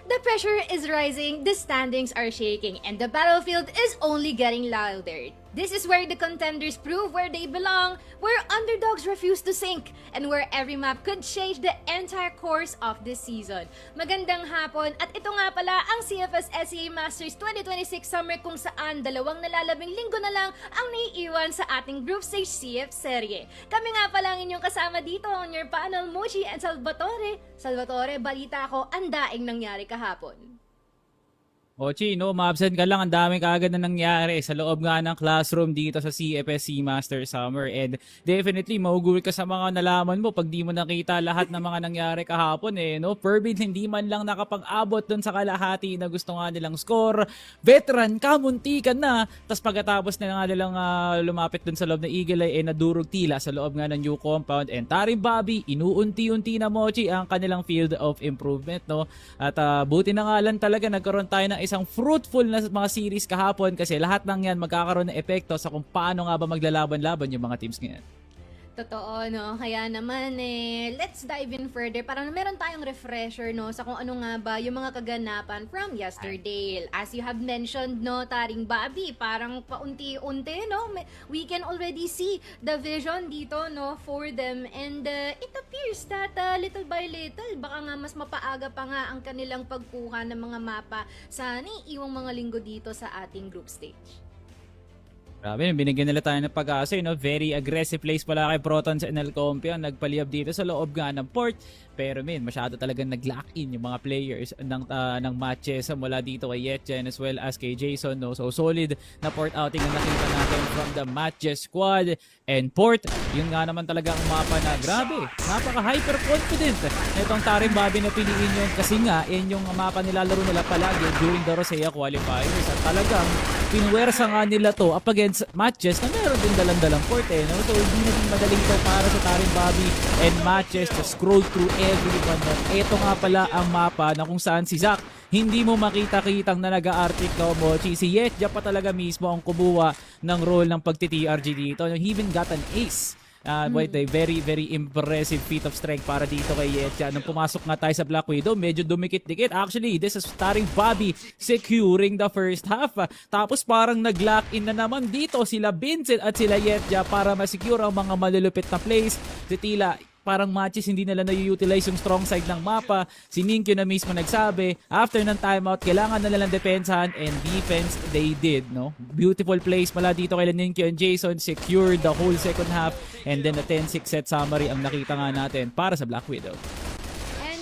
The pressure is rising, the standings are shaking, and the battlefield is only getting louder. This is where the contenders prove where they belong, where underdogs refuse to sink, and where every map could change the entire course of this season. Magandang hapon, at ito nga pala ang CFS SEA Masters 2026 Summer kung saan dalawang nalalabing linggo na lang ang naiiwan sa ating group stage CF serye. Kami nga pala ang inyong kasama dito on your panel, Mochi and Salvatore. Salvatore, balita ko, ang daing nangyari kahapon. Ochi, no, ma-absent ka lang. Ang dami kaagad na nangyari sa loob nga ng classroom dito sa CFS SEA Master Summer. And definitely, maugul ka sa mga nalaman mo pag di mo nakita lahat ng mga nangyari kahapon. No? Pervid, hindi man lang nakapag-abot dun sa kalahati na gusto nga nilang score. Veteran, kamuntikan na. Tapos pagkatapos na nga nilang lumapit dun sa loob ng Eagle Eye, nadurog tila sa loob nga ng new compound. And Tarim Bobby, inuunti-unti na, Mochi, ang kanilang field of improvement. No? At buti na nga lang talaga nagkaroon tayo ng isang fruitful na mga series kahapon kasi lahat ng yan magkakaroon ng epekto sa kung paano nga ba maglalaban-laban yung mga teams ngayon. Totoo, no? Kaya naman, let's dive in further. Parang meron tayong refresher, no? Sa kung ano nga ba yung mga kaganapan from yesterday. As you have mentioned, no, Taring Bobby, parang paunti-unti, no? We can already see the vision dito, no, for them. And it appears that little by little, baka nga mas mapaaga pa nga ang kanilang pagkuha ng mga mapa sa naiiwang mga linggo dito sa ating group stage. Grabe, binigyan nila tayo ng pag-asa, no? Very aggressive plays pala kay Protons and El Compion. Nagpaliyab dito sa loob nga ng port. Pero masyado talagang nag-lock in yung mga players ng matches mula dito kay Yetchen as well as kay Jason, no? So solid na port outing ang nakita natin from the matches squad. And port, yun nga naman talaga ang mapa na grabe, napaka-hyper confident nitong Tarim Bobby na piliin yun kasi nga, yan yung mapa nilalaro nila palagi during the Rosea qualifiers. At talagang pinwersa nga nila to up against matches na meron din dalang-dalang port, no? So hindi naging madaling to para sa Tarim Bobby and matches to scroll through everyone. Ito nga pala ang mapa na kung saan si Zack hindi mo makita-kitang na nag-a-artic, no, Mochi. Si Yetja pa talaga mismo ang kumuha ng role ng pagti-TRG dito. He even got an ace. Very, very impressive feat of strength para dito kay Yetja. Nung pumasok nga tayo sa Black Widow, medyo dumikit-dikit. Actually, this is Taring Bobby securing the first half. Tapos parang nag-lock in na naman dito sila Vincent at sila Yetja para ma-secure ang mga malulupit na plays. Si Tila, parang matches hindi nila na-utilize yung strong side ng mapa. Si Ninkyo na mismo nagsabi, after ng timeout, kailangan na nilang depensahan and defense they did, no? Beautiful plays pala dito kay Ninkyo and Jason, secured the whole second half and then a 10-6 set summary ang nakita nga natin para sa Black Widow.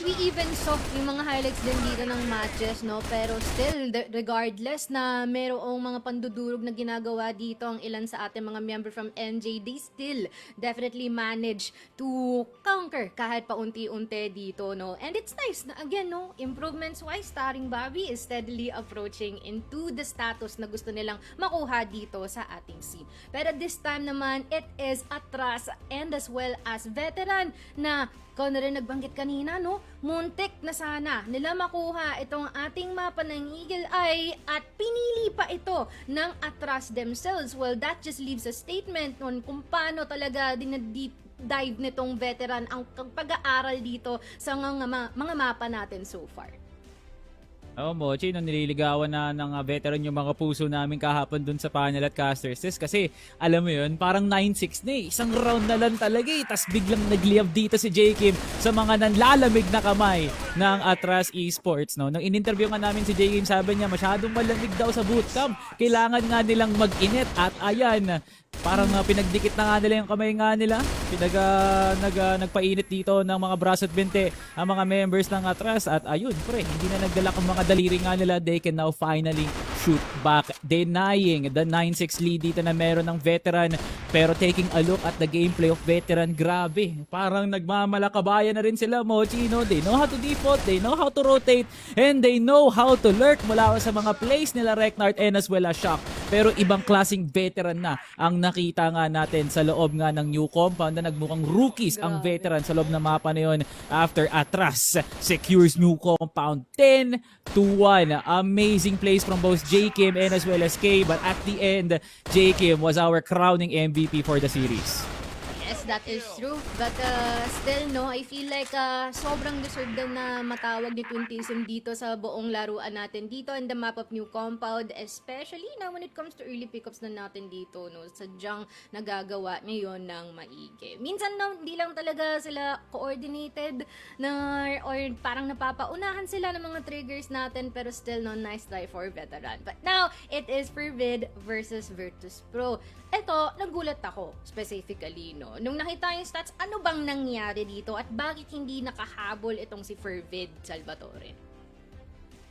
We even saw yung mga highlights din dito ng matches, no? Pero still, regardless na merong mga pandudurog na ginagawa dito ang ilan sa ating mga member from NJ, they still definitely manage to conquer kahit paunti-unti dito, no? And it's nice na, again, no, improvements-wise, Taring Bobby is steadily approaching into the status na gusto nilang makuha dito sa ating scene. Pero this time naman, it is atras and as well as veteran na ikaw na rin nagbanggit kanina, no? Muntik na sana nila makuha itong ating mapa ng Eagle Eye at pinili pa ito ng atras themselves. Well, that just leaves a statement on kung paano talaga dinadip dive nitong veteran ang pag-aaral dito sa mga mapa natin so far. Oh, Mochi, nung nililigawan na ng veteran yung mga puso namin kahapon dun sa panel at casters test kasi alam mo yun, parang 9-6 na isang round na lang talaga tas biglang nagliyab dito si J. Kim sa mga nanlalamig na kamay ng Atras Esports, no? Nung in-interview nga namin si J. Kim, sabi niya masyadong malamig daw sa bootcamp, kailangan nga nilang mag-init at ayan, parang pinagdikit na nga nila yung kamay nga nila. Nagpainit dito ng mga braso at binte ang mga members ng Atras. At ayun, pre, hindi na nagdala ang mga daliri nga nila. They can now finally shoot back, denying the 9-6 lead dito na meron ng veteran. Pero taking a look at the gameplay of veteran, grabe. Parang nagmamalakabayan na rin sila, Mochi, no? They know how to default, they know how to rotate, and they know how to lurk mula sa mga plays nila Reknart and as well as Shock. Pero ibang klaseng veteran na ang nakita nga natin sa loob nga ng new compound na nagmukhang rookies ang veteran sa loob ng mapa na yun after Atras secures new compound 10-1. Amazing plays from both J. Kim and as well as K, but at the end, J. Kim was our crowning MVP for the series. Yes, that is true. But still, no, I feel like sobrang deserved daw na matawag ni Twintism dito sa buong laruan natin dito in the map of New Compound, especially na when it comes to early pickups na natin dito, no, sadyang nagagawa niya yon ng maigi. Minsan, no, hindi lang talaga sila coordinated na, or parang napapaunahan sila ng mga triggers natin, pero still, no, nice try for veteran. But now, it is Fervid versus Virtus Pro. Eto, nagulat ako specifically, no. Nung nakita yung stats, ano bang nangyari dito at bakit hindi nakahabol itong si Fervid Salvatore?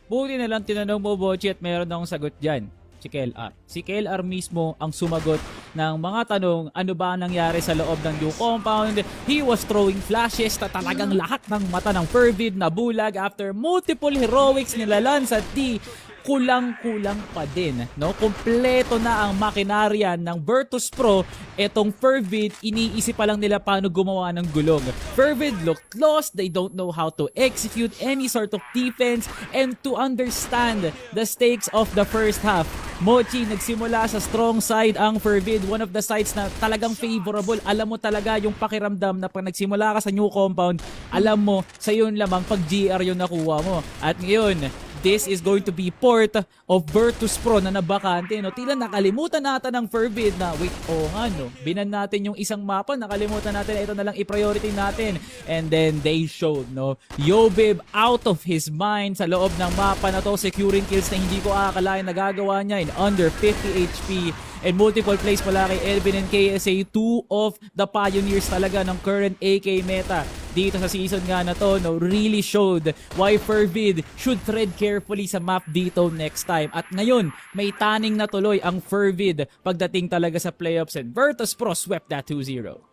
Buti na lang tinanong mo, Bochi, at meron akong sagot dyan. Si KLR. Si KLR mismo ang sumagot ng mga tanong, ano ba nangyari sa loob ng New Compound. He was throwing flashes na talagang lahat ng mata ng Fervid nabulag after multiple heroics nila Lance at D. Kulang-kulang pa din, no? Kompleto na ang makinarya ng Virtus Pro. Etong Fervid, iniisip pa lang nila paano gumawa ng gulong. Fervid looked lost. They don't know how to execute any sort of defense and to understand the stakes of the first half. Mochi, nagsimula sa strong side ang Fervid. One of the sides na talagang favorable. Alam mo talaga yung pakiramdam na pag nagsimula ka sa New Compound, alam mo, sa yun lamang pag GR yung nakuha mo. At ngayon, this is going to be port of Virtus Pro na nabakante, no? Tila nakalimutan natin ng Fervid na, wait, nga, no? Binan natin yung isang mapa, nakalimutan natin na ito na lang i-priority natin. And then they showed, no? Yobib out of his mind sa loob ng mapa na to, securing kills na hindi ko akalain nagagawa niya in under 50 HP. And multiple plays pala kay Elvin and KSA, two of the pioneers talaga ng current AK meta dito sa season nga na to, no, really showed why Fervid should tread carefully sa map dito next time. At ngayon, may taning na tuloy ang Fervid pagdating talaga sa playoffs, and Virtus Pro swept that 2-0.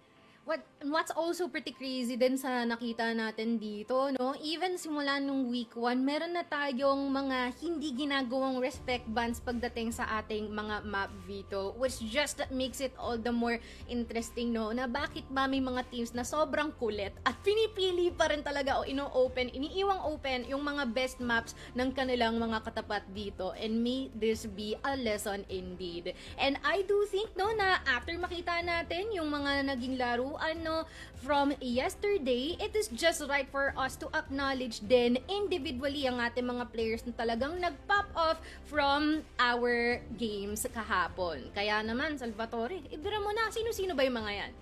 What's also pretty crazy din sa nakita natin dito, no? Even simula nung week 1, meron na tayong mga hindi ginagawang respect bans pagdating sa ating mga map veto, which just makes it all the more interesting, no? Na bakit ba may mga teams na sobrang kulit at pinipili pa rin talaga o iniiwang open yung mga best maps ng kanilang mga katapat dito, and may this be a lesson indeed. And I do think, no, na after makita natin yung mga naging laruan, no, from yesterday, it is just right for us to acknowledge din individually ang ating mga players na talagang nag-pop off from our games kahapon. Kaya naman, Salvatore, ibira mo na, sino-sino ba yung mga yan?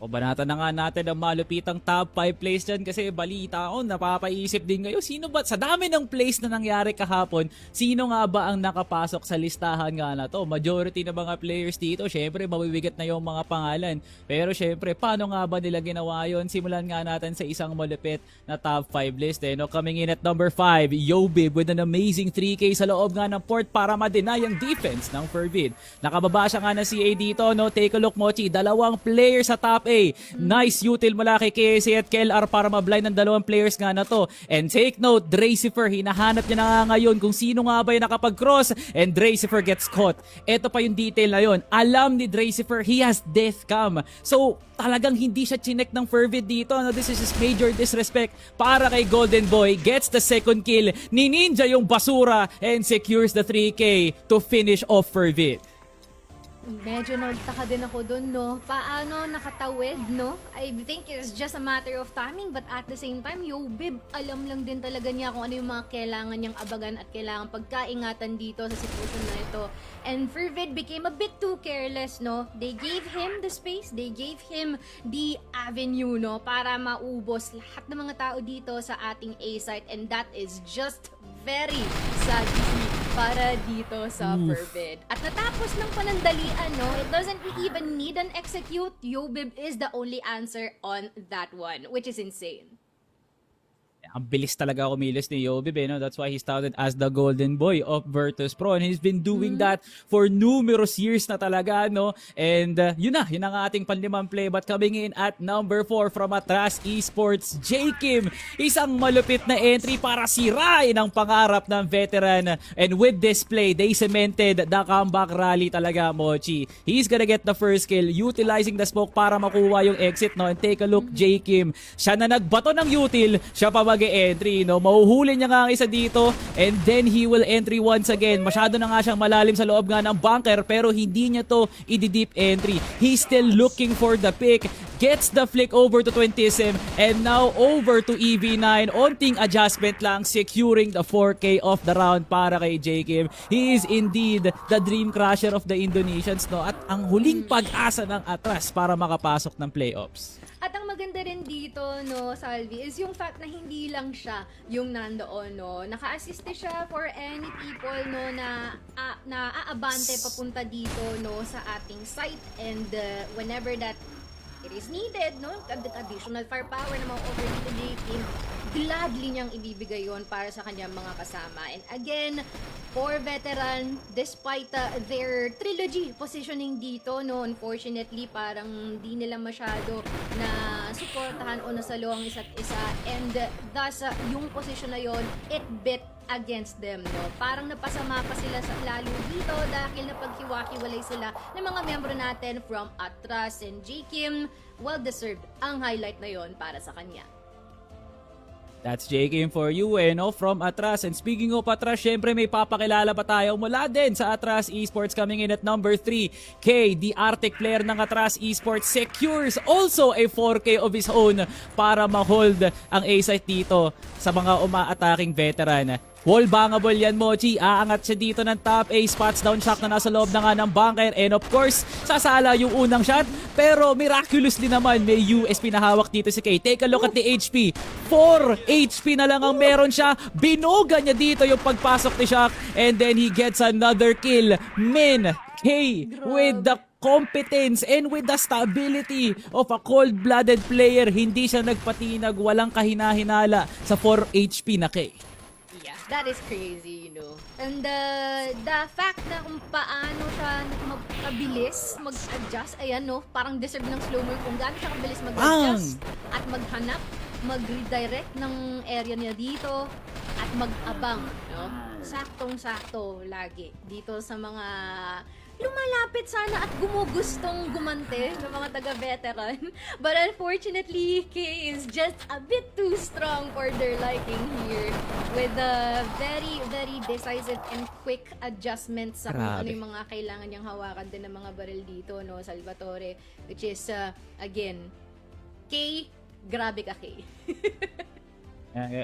O banata na nga natin ang malupitang top 5 plays dyan, kasi balita ako, napapaisip din kayo, sino ba, sa dami ng plays na nangyari kahapon, sino nga ba ang nakapasok sa listahan nga na to? Majority ng mga players dito, syempre mabibigat na yung mga pangalan. Pero syempre, paano nga ba nila ginawa yun? Simulan nga natin sa isang malupit na top 5 list. No? Coming in at number 5, Yobib with an amazing 3K sa loob nga ng port para ma-deny ang defense ng Fervid. Nakababa siya nga ng CA dito, no? Take a look, Mochi, dalawang players sa top nice util mula kay KSA at KLR para ma-blind ng dalawang players nga na to. And take note, Dracifer, hinahanap niya na nga ngayon kung sino nga ba yung nakapag-cross, and Dracifer gets caught. Ito pa yung detail na yun. Alam ni Dracifer, he has death cam. So, talagang hindi siya chinek ng Fervid dito. No, this is his major disrespect para kay Golden Boy. Gets the second kill. Ni-ninja yung basura and secures the 3K to finish off Fervid. Medyo nagtaka din ako dun, no? Paano nakatawid, no? I think it's just a matter of timing, but at the same time, Yobib, alam lang din talaga niya kung ano yung mga kailangan niyang abagan at kailangan pagkaingatan dito sa sitwasyon na ito. And Fervid became a bit too careless, no? They gave him the space, they gave him the avenue, no? Para maubos lahat ng mga tao dito sa ating A site, and that is just very sad to see para dito sa Fervid. At natapos ng panandalian, no? It doesn't even need an execute. Yobib is the only answer on that one, which is insane. Ang bilis talaga kumilos ni Yobib, no? That's why he's touted as the golden boy of Virtus Pro, and he's been doing that for numerous years na talaga, no? And yun ang ating panlimang play. But coming in at number 4 from atras, ESPORTS, J. Kim. Isang malupit na entry para sirain ang pangarap ng veteran. And with this play, they cemented the comeback rally talaga, Mochi. He's gonna get the first kill, utilizing the smoke para makuha yung exit, no? And take a look, J. Kim. Siya na nagbato ng util, siya pa mag-e-entry, no? Mahuhuli niya nga ang isa dito and then he will entry once again. Masyado na nga siyang malalim sa loob nga ng bunker pero hindi niya to i-deep entry. He's still looking for the pick. Gets the flick over to 20ism and now over to EV9. Onting adjustment lang, securing the 4K of the round para kay J. Kim. He is indeed the dream crusher of the Indonesians, no? At ang huling pag-asa ng Atras para makapasok ng playoffs. At ang maganda rin dito, no, Salvi, is yung fact na hindi lang siya yung nandoon, no. Naka-assist siya for any people, no, na aabante papunta dito, no, sa ating site. And whenever that it is needed, no, additional firepower na ma-overheat the team, gladly niyang ibibigay yon para sa kanyang mga kasama. And again, for veteran, despite their trilogy positioning dito, no, unfortunately, parang di nila masyado na suportahan o nasalo ang isa't isa. And thus, yung position na yon, it bit against them, no. Parang napasama pa sila sa lalo dito dahil napaghiwa-hiwalay sila ng mga miyembro natin from Atras and J. Kim. Well-deserved ang highlight na yon para sa kanya. That's J. Kim for you, no? From Atras. And speaking of Atras, syempre may papakilala pa tayo mula din sa Atras Esports. Coming in at number 3, K, the Arctic player ng Atras Esports, secures also a 4K of his own para ma-hold ang A-site dito sa mga uma-attacking veteran. Wall bangable yan, Mochi. Aangat siya dito ng top A. Spots down shot na nasa loob na nga ng bunker. And of course, sasala yung unang shot. Pero miraculously naman, may USP na hawak dito si K. Take a look at the HP. 4 HP na lang ang meron siya. Binoga niya dito yung pagpasok ni Shock. And then he gets another kill. Min, K, with the competence and with the stability of a cold-blooded player, hindi siya nagpatinag, walang kahina-hinala sa 4 HP na K. That is crazy, you know. And the fact na kung paano siya magkabilis, mag-adjust, ayan, no, parang deserve ng slow-mo kung gaano siya kabilis mag-adjust at maghanap, mag-redirect ng area niya dito at mag-abang, no? Saktong-sakto lagi dito sa mga lumalapit sana at gumugustong gumante ng mga taga-veteran. But unfortunately, K is just a bit too strong for their liking here with a very, very decisive and quick adjustments sa kung ano yung mga kailangan niyang hawakan din ng mga baril dito, no, Salvatore. Which is, again, K, grabe ka, K.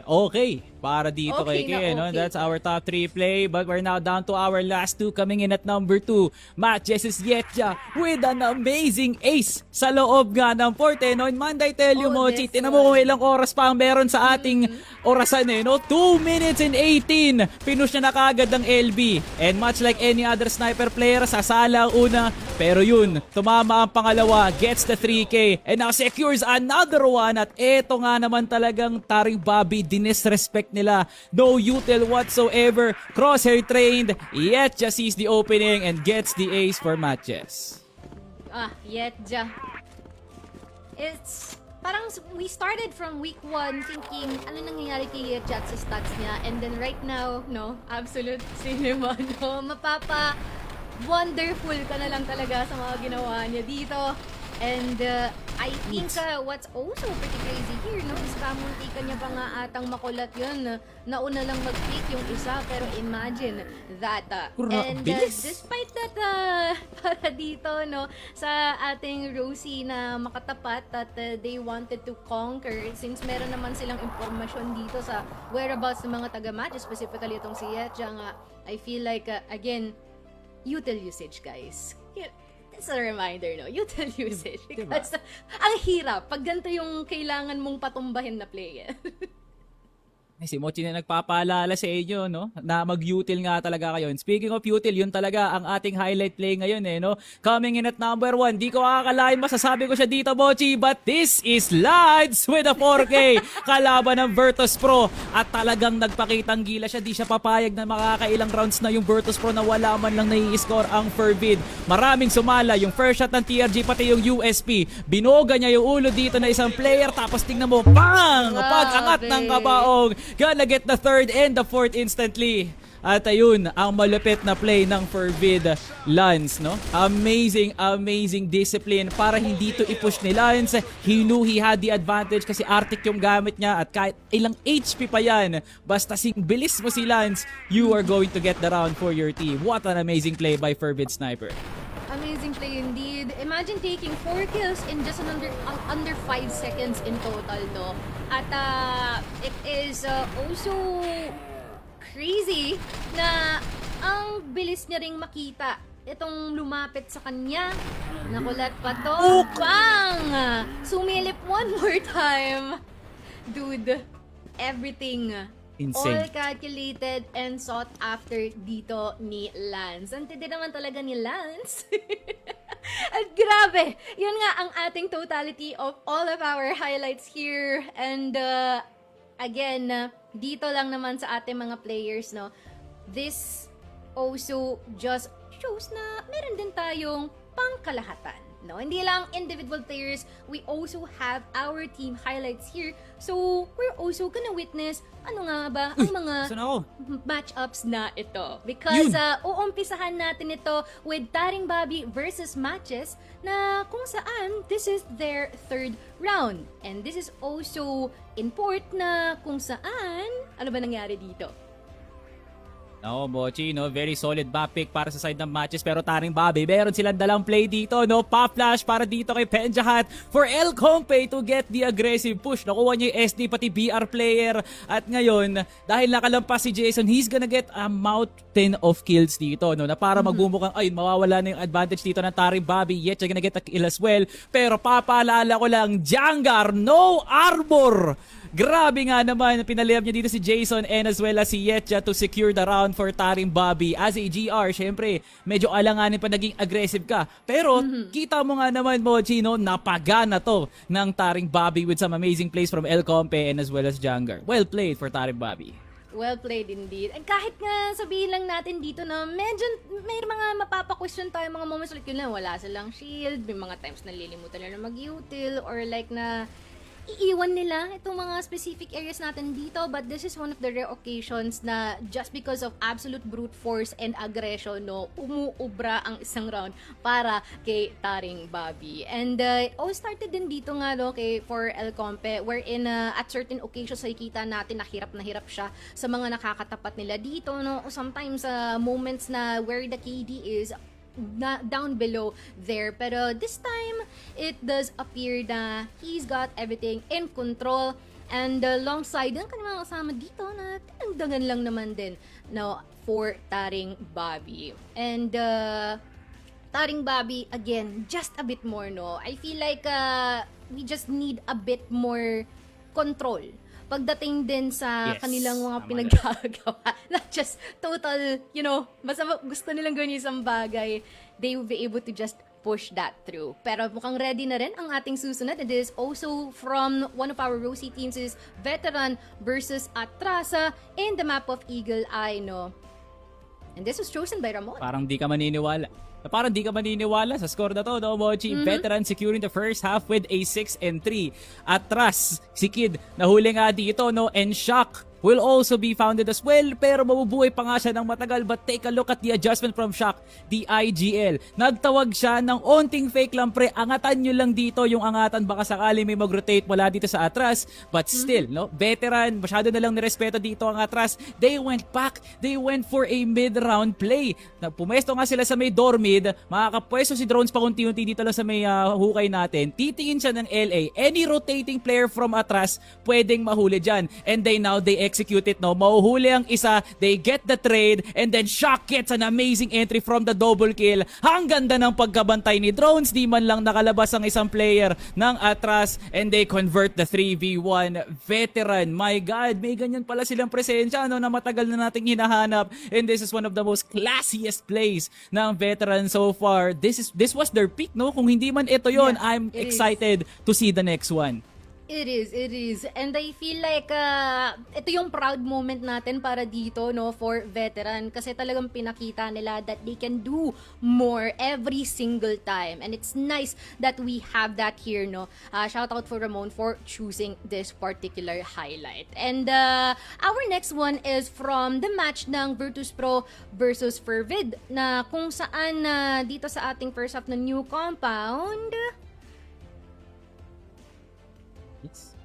Okay, para dito Okay kay K, no? okay. That's our top 3 play, but we're now down to our last 2. Coming in at number 2, Matches Yetja with an amazing ace sa loob nga ng Porte, no? And Monday, tell you, Mochi, tinan mo kung ilang oras pa ang meron sa ating orasan, no? 2 minutes and 18, pinush niya na kagad ng LB. And much like any other sniper player, sasala ang una, pero yun, tumama ang pangalawa, gets the 3K, and now secures another one. At eto nga naman talagang taring Bobby, dinisrespect nila. No util whatsoever. Crosshair trained, yet just sees the opening and gets the ace for Matches. Yetja. It's parang we started from week 1 thinking ano nangyayari kay Yetja sa stats niya, and then right now, no, absolute cinema, no, mapapa wonderful ka na lang talaga sa mga ginawa niya dito. And I think what's also pretty crazy here, no, is pamuntikan niya pa nga atang makulat yun. Nauna lang mag-click yung isa, pero imagine that. And despite that, para dito, no, sa ating Rosie na makatapat that they wanted to conquer, since meron naman silang impormasyon dito sa whereabouts ng mga taga-match, specifically itong si Yetja nga, I feel like, again, util usage, guys. It's a reminder, no? Util usage. Because ang hirap pag ganito yung kailangan mong patumbahin na player. Si Mochi na nagpapaalala sa inyo, no, na mag-util nga talaga kayo. And speaking of util, yun talaga ang ating highlight play ngayon, no. Coming in at number 1, di ko akakalain masasabi ko siya dito, Mochi, but this is Lads with a 4K kalaban ng Virtus Pro. At talagang nagpakitang gila siya, di siya papayag na makakailang rounds na yung Virtus Pro na wala man lang nai-score ang Forbid. Maraming sumala, yung first shot ng TRG, pati yung USP. Binoga niya yung ulo dito na isang player, tapos tingnan mo, bang! Pag-angat lahat ng kabaong. Gonna get the third and the fourth instantly. At ayun, ang malupit na play ng Forbid Lance, no? Amazing discipline para hindi to i-push ni Lance. He knew he had the advantage kasi Arctic yung gamit niya at kahit ilang HP pa yan, basta sing bilis mo si Lance, you are going to get the round for your team. What an amazing play by Forbid Sniper. Amazing play indeed. Imagine taking 4 kills in just under 5 seconds in total, no? At it is also crazy na ang bilis niya ring makita itong lumapit sa kanya. Nakulat pa to. Bang! Sumilip one more time. Dude, everything Insane. all calculated and sought after dito ni Lance. Ang tindi naman talaga ni Lance. At grabe, yun nga ang ating totality of all of our highlights here. And again, dito lang naman sa ating mga players, no? This also just shows na meron din tayong pangkalahatan, no? Hindi lang individual players, we also have our team highlights here. So, we're also gonna witness ano nga ba ang mga matchups na ito. Because uumpisahan natin ito with Taring Bobby versus Matches na kung saan this is their third round. And this is also in port na kung saan, ano ba nangyari dito? No, Mochi, no? Very solid back pick para sa side ng Matches. Pero Taring Bobby, meron silang dalang play dito, no? Pop flash para dito kay Penjahat for El Compe to get the aggressive push. Nakuha niya yung SD, pati BR player. At ngayon, dahil nakalampas si Jason, he's gonna get a mountain of kills dito, no? Na para magbumukang, ayun, mawawala na yung advantage dito ng Taring Bobby. Yet, you're gonna get a kill as well. Pero papaalala ko lang, Jangar, no armor! Grabe nga naman, pinalayab niya dito si Jason and as well as si Yetcha to secure the round for Taring Bobby. As a GR, syempre, medyo alanganin pa naging aggressive ka. Pero, kita mo nga naman, Mochi, no, napagana to ng Taring Bobby with some amazing plays from El Compe and as well as Jangar. Well played for Taring Bobby. Well played indeed. And kahit nga sabihin lang natin dito na medyo may mga mapapa-question tayo mga moments like yun lang, wala silang shield, may mga times na lilimutan na mag-util or like na iiwan nila itong mga specific areas natin dito, but this is one of the rare occasions na just because of absolute brute force and aggression, no, umuubra ang isang round para kay Taring Bobby. And it all started din dito nga, no, for El Compe, wherein at certain occasions ay kita natin na hirap siya sa mga nakakatapat nila dito, no, sometimes moments na where the KD is down below there. Pero this time, it does appear na he's got everything in control. And alongside ang kanyang kasama dito na tinagdagan lang naman din, no, for Taring Bobby. And Taring Bobby, again, just a bit more, no? I feel like we just need a bit more control pagdating din sa kanilang mga pinaggagawa. Not just total, you know, basta gusto nilang gawin isang bagay, they will be able to just push that through. Pero mukhang ready na rin ang ating susunod. It is also from one of our Rosie teams is Veteran versus Atrasa in the map of Eagle Eye, no? And this was chosen by Ramon. Parang di ka maniniwala sa score na to, no, Mochi? Veteran securing the first half with a 6-3. Atras, si Kid, nahuli nga dito, no, and Shock will also be founded as well, pero mabubuhay pa nga siya ng matagal. But take a look at the adjustment from Shock, the IGL. Nagtawag siya ng onting fake lang, pre. Angatan nyo lang dito yung angatan, baka sakali may mag-rotate wala dito sa Atras. But still, no, Veteran, masyado na lang nirespeto dito ang Atras. They went back, they went for a mid-round play. Pumesto nga sila sa may door mid, makakapwesto si Drones pa unti-unti dito lang sa may hukay natin. Titingin siya ng LA. Any rotating player from Atras, pwedeng mahuli dyan. And they execute it, no? Mahuhuli ang isa, they get the trade, and then Shock gets an amazing entry from the double kill. Ang ganda ng pagkabantay ni Drones, di man lang nakalabas ang isang player ng Atras, and they convert the 3v1. Veteran, my God, may ganyan pala silang presensya, no, na matagal na nating hinahanap, and this is one of the most classiest plays ng Veteran so far. This was their peak, no? Kung hindi man ito yon, I'm excited to see the next one. It is. And I feel like ito yung proud moment natin para dito, no, for veteran. Kasi talagang pinakita nila that they can do more every single time. And it's nice that we have that here, no. Shout out for Ramon for choosing this particular highlight. And our next one is from the match ng Virtus Pro versus Fervid, na kung saan dito sa ating first half na new compound. It's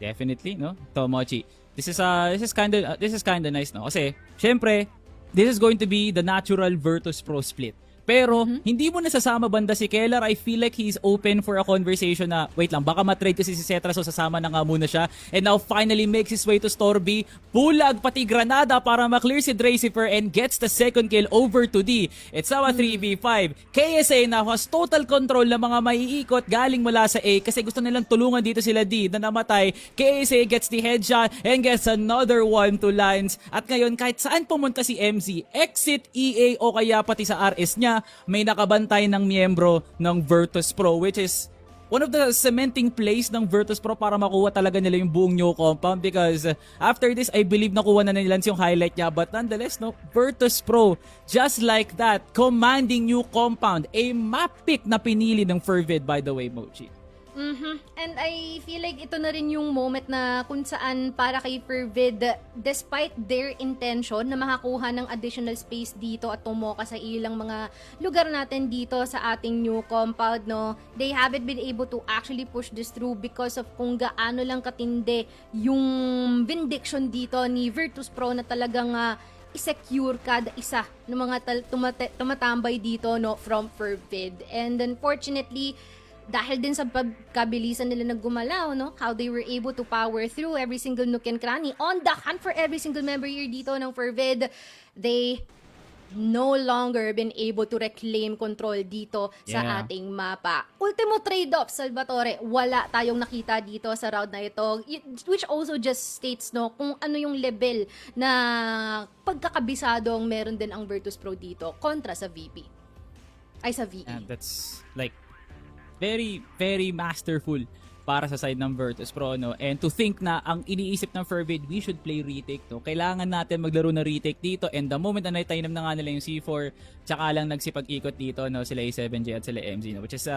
definitely, no, Tomochi. This is kind of nice, no, kasi syempre this is going to be the natural Virtus Pro split. Pero hindi mo nasasama banda si Keller. I feel like he's open for a conversation na wait lang, baka matrade kasi si Cetra, so sasama na nga muna siya. And now finally makes his way to Store B. Bulag pati Granada para maklear si Dracifer and gets the second kill over to D. It's now a 3v5. KSA now has total control ng mga maiikot galing mula sa A kasi gusto nilang tulungan dito sila D na namatay. KSA gets the headshot and gets another one to Lines. At ngayon kahit saan pumunta si MZ, exit EA o kaya pati sa RS niya, may nakabantay ng miyembro ng Virtus Pro, which is one of the cementing plays ng Virtus Pro para makuha talaga nila yung buong new compound, because after this I believe nakuha na nila yung highlight niya, but nonetheless, no, Virtus Pro just like that commanding new compound, a map pick na pinili ng Fervid, by the way, Mochi. And I feel like ito na rin yung moment na kung saan para kay Fervid, despite their intention na makakuha ng additional space dito at tumoka sa ilang mga lugar natin dito sa ating new compound, no, they haven't been able to actually push this through because of kung gaano lang katindi yung vindiction dito ni Virtus Pro na talagang i-secure kada isa ng mga tumatambay dito, no, from Fervid. And unfortunately, dahil din sa pagkabilisan nila naggumalaw, no, how they were able to power through every single nook and cranny on the hunt for every single member here dito ng Fervid, they no longer been able to reclaim control dito sa ating mapa. Ultimo trade-off, Salvatore, wala tayong nakita dito sa round na ito, which also just states, no, kung ano yung level na pagkakabisadong meron din ang Virtus Pro dito kontra sa VP. Ay, sa VE. And that's like very, very masterful para sa side ng Virtus Pro, no? And to think na ang iniisip ng Fervid, we should play retake, no? Kailangan natin maglaro na retake dito, and the moment na naitainam na nga nila yung C4, tsaka lang nagsipag-ikot dito, no? Sila A7J at sila MZ, no? Which is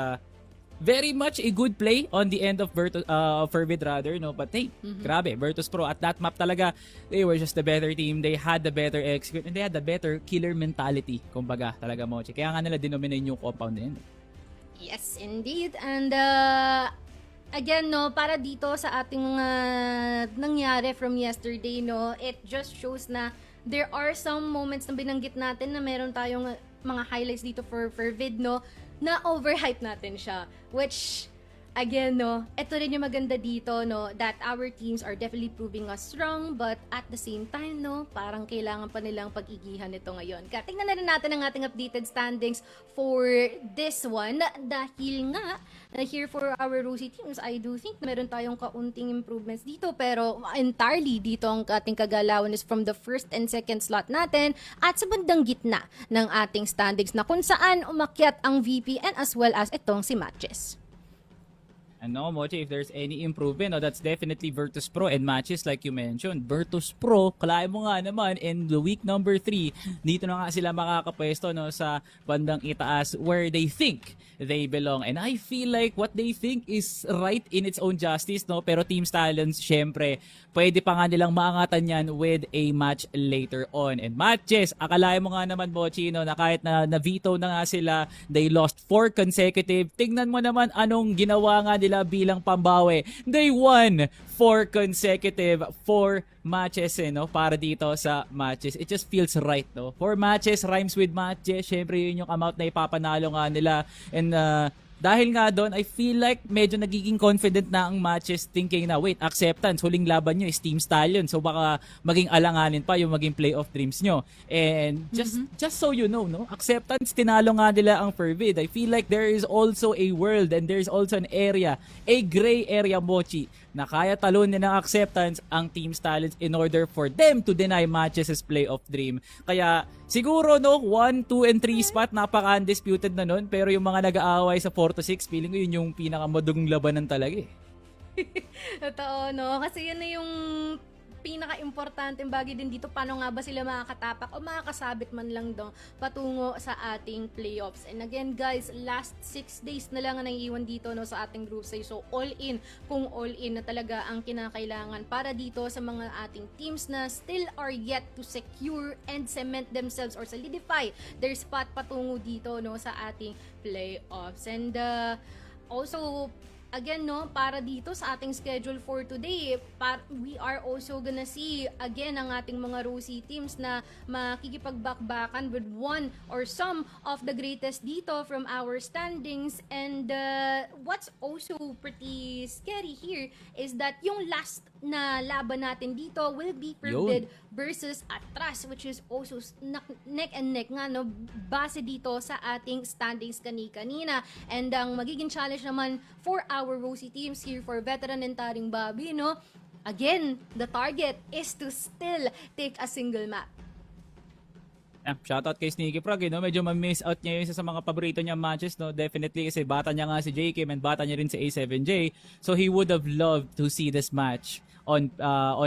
very much a good play on the end of Fervid rather, no? But hey, grabe, Virtus Pro at that map talaga, they were just the better team. They had the better execute and they had the better killer mentality, kumbaga talaga, Mochi. Kaya nga nila dinominate yung compound na yun. Yes, indeed. And again, no, para dito sa ating mga nangyari from yesterday, no, it just shows na there are some moments na binanggit natin na meron tayong mga highlights dito for Fervid, no, na overhype natin siya. Which, again, no, ito rin yung maganda dito, no, that our teams are definitely proving us strong, but at the same time, no, parang kailangan pa nilang pag-igihan ito ngayon. Kaya tingnan na rin natin ang ating updated standings for this one, dahil nga, here for our Rosy teams, I do think na meron tayong kaunting improvements dito, pero entirely dito ang ating kagalawan is from the first and second slot natin, at sa bandang gitna ng ating standings na kung saan umakyat ang VP and as well as itong si Matches. And no, Mochi, if there's any improvement, no, that's definitely Virtus Pro and Matches like you mentioned. Virtus Pro, kalahin mo nga naman, in the week number 3, dito na nga sila makakapwesto, no, sa bandang itaas where they think they belong. And I feel like what they think is right in its own justice, no, pero Team Stallions, syempre, pwede pa nga nilang maangatan yan with a match later on. And Matches, akalain mo nga naman, Mochi, no, na kahit na-veto na nga sila, they lost 4 consecutive. Tingnan mo naman anong ginawa nga nila bilang pambawi. They won 4 consecutive 4 matches, no, para dito sa Matches. It just feels right, no. 4 matches rhymes with Matches. Syempre yun yung amount na ipapanalo nga nila. And dahil nga doon, I feel like medyo nagiging confident na ang Matches, thinking na, wait, acceptance, huling laban nyo is Team Stallion. So baka maging alanganin pa yung maging playoff dreams nyo. And just so you know, no, acceptance, tinalo nga nila ang Fervid. I feel like there is also a world and there's also an area, a gray area, Mochi, na kaya talunin ng acceptance ang Team Stallions in order for them to deny Matches' playoff dream. Kaya siguro, no, 1, 2, and 3 spot, napaka-undisputed na nun. Pero yung mga nag-aaway sa 4 to 6, feeling ko yun yung pinakamadugong labanan talaga eh. Totoo, no? Kasi yun na yung pinaka-importanteng bagay din dito, paano nga ba sila makakatapak o makakasabit man lang daw patungo sa ating playoffs. And again guys, last 6 days na lang ang naiiwan dito, no, sa ating group stage. So all in, kung all in na talaga ang kinakailangan para dito sa mga ating teams na still are yet to secure and cement themselves or solidify their spot patungo dito, no, sa ating playoffs. And also, again, no, para dito sa ating schedule for today, we are also gonna see again ang ating mga Rosie teams na makikipagbakbakan with one or some of the greatest dito from our standings. And what's also pretty scary here is that yung last na laban natin dito will be Forbid versus Atras, which is also neck and neck nga, no, base dito sa ating standings kanina. And ang magiging challenge naman for our Rosie teams here for Veteran and Taring Bobby, no, again, the target is to still take a single map. Shoutout kay Sneaky Frog, no? Medyo ma-miss out niya yung isa sa mga paborito niya matches, no? Definitely kasi bata niya nga si JK and bata niya rin si A7J. So he would have loved to see this match on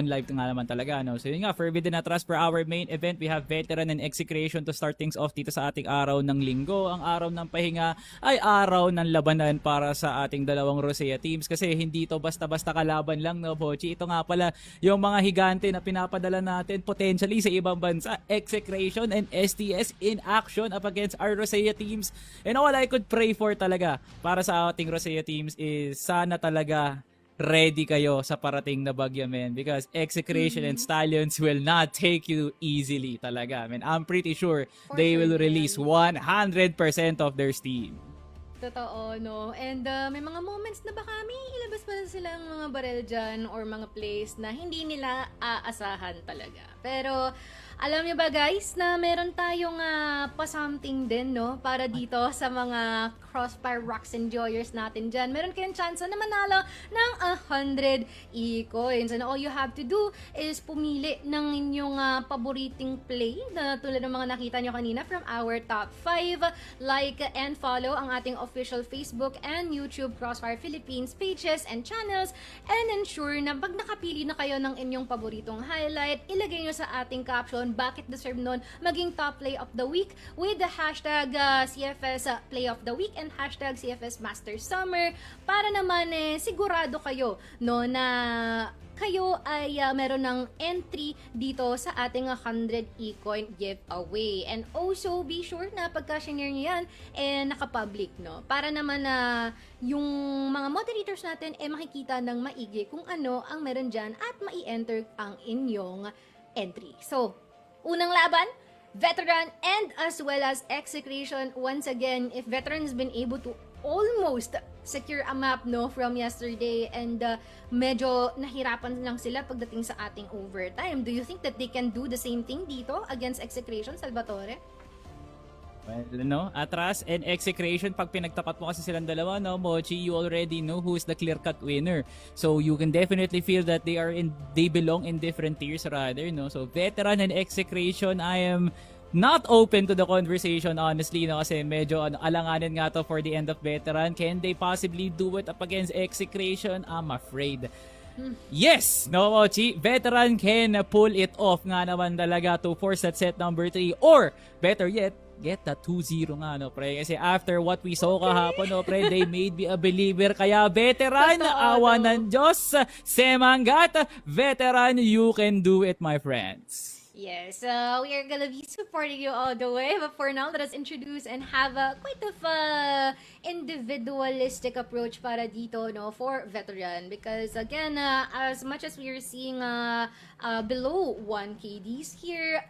live nga naman talaga, no? So yun nga, Forbidden Atras for our main event. We have Veteran and Execration to start things off dito sa ating araw ng linggo. Ang araw ng pahinga ay araw ng labanan para sa ating dalawang Rosea teams kasi hindi to basta-basta kalaban lang, no, Bochi? Ito nga pala yung mga higante na pinapadala natin potentially sa ibang bansa. Execration and STS in action up against our Rosea teams. And all I could pray for talaga para sa ating Rosea teams is sana talaga ready kayo sa parating na bagyo, man, because Execration and Stallions will not take you easily talaga. I mean, I'm pretty sure they will release 100% of their steam. Totoo, no? And may mga moments na baka may ilabas pa silang mga barel dyan or mga plays na hindi nila aasahan talaga. Pero alam niyo ba guys na meron tayong pa-something din, no? Para dito sa mga CROSSFIRE Rocks Enjoyers natin dyan. Meron kayong chance na manalo ng 100 e-coins. And all you have to do is pumili ng inyong paboriting play na tulad ng mga nakita nyo kanina from our top 5. Like and follow ang ating official Facebook and YouTube CROSSFIRE Philippines pages and channels. And ensure na pag nakapili na kayo ng inyong paboritong highlight, ilagay nyo sa ating caption bakit deserve nun maging top play of the week with the hashtag CFS play of the week and hashtag CFS Master Summer para naman sigurado kayo, no, na kayo ay meron ng entry dito sa ating 100 e-coin giveaway. And also, be sure na pagka-share nyo yan, naka-public, no? Para naman na yung mga moderators natin makikita ng maigi kung ano ang meron dyan at mai-enter ang inyong entry. So, unang laban, Veteran and as well as Execration. Once again, if Veteran has been able to almost secure a map, no, from yesterday, and medyo nahirapan lang sila pagdating sa ating overtime. Do you think that they can do the same thing dito against Execration, Salvatore? Well, no, Atras and Execration, pag pinagtapat mo kasi silang dalawa, no, Mochi, you already know who's the clear-cut winner. So you can definitely feel that they belong in different tiers rather, no. So Veteran and Execration, I am not open to the conversation, honestly, no, kasi medyo alanganin nga to for the end of Veteran. Can they possibly do it up against Execration? I'm afraid. Yes, no, Mochi, Veteran can pull it off nga naman talaga to force that set number 3, or better yet, get that 2-0 nga, no, pre. Kasi after what we saw kahapon, no, pre, they made me a believer. Kaya Veteran, awa ng Diyos, Semangat, Veteran, you can do it, my friends. Yes, we are gonna be supporting you all the way. But for now, let us introduce and have quite of individualistic approach para dito, no, for Veteran. Because again, as much as we are seeing below 1 KDs here,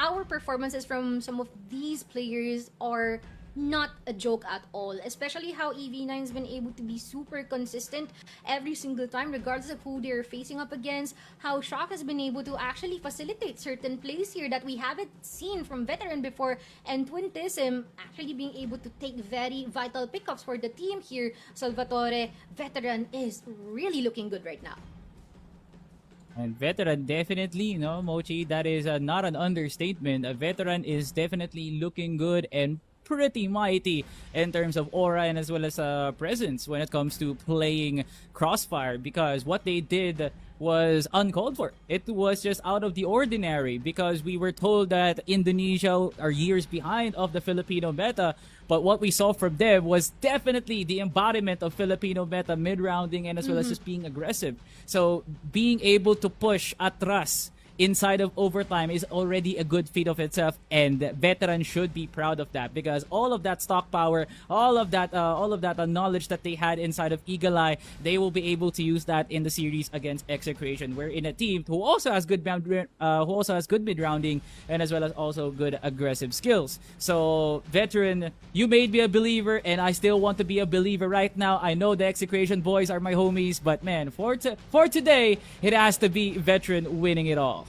our performances from some of these players are not a joke at all, especially how EV9 has been able to be super consistent every single time regardless of who they're facing up against, how Shock has been able to actually facilitate certain plays here that we haven't seen from Veteran before, and Twintism actually being able to take very vital pickups for the team here. Salvatore, Veteran is really looking good right now. And Veteran definitely, no, Mochi, that is not an understatement. A Veteran is definitely looking good and pretty mighty in terms of aura and as well as presence when it comes to playing CROSSFIRE, because what they did was uncalled for. It was just out of the ordinary, because we were told that Indonesia are years behind of the Filipino meta, but what we saw from them was definitely the embodiment of Filipino meta, mid-rounding and as well as just being aggressive. So being able to push atras inside of overtime is already a good feat of itself, and veterans should be proud of that, because all of that stock power, all of that knowledge that they had inside of Eagle Eye, they will be able to use that in the series against Execration. We're in a team who also has good mid rounding and as well as also good aggressive skills. So veteran, you made me a believer, and I still want to be a believer right now. I know the Execration boys are my homies, but man, for today, it has to be veteran winning it all.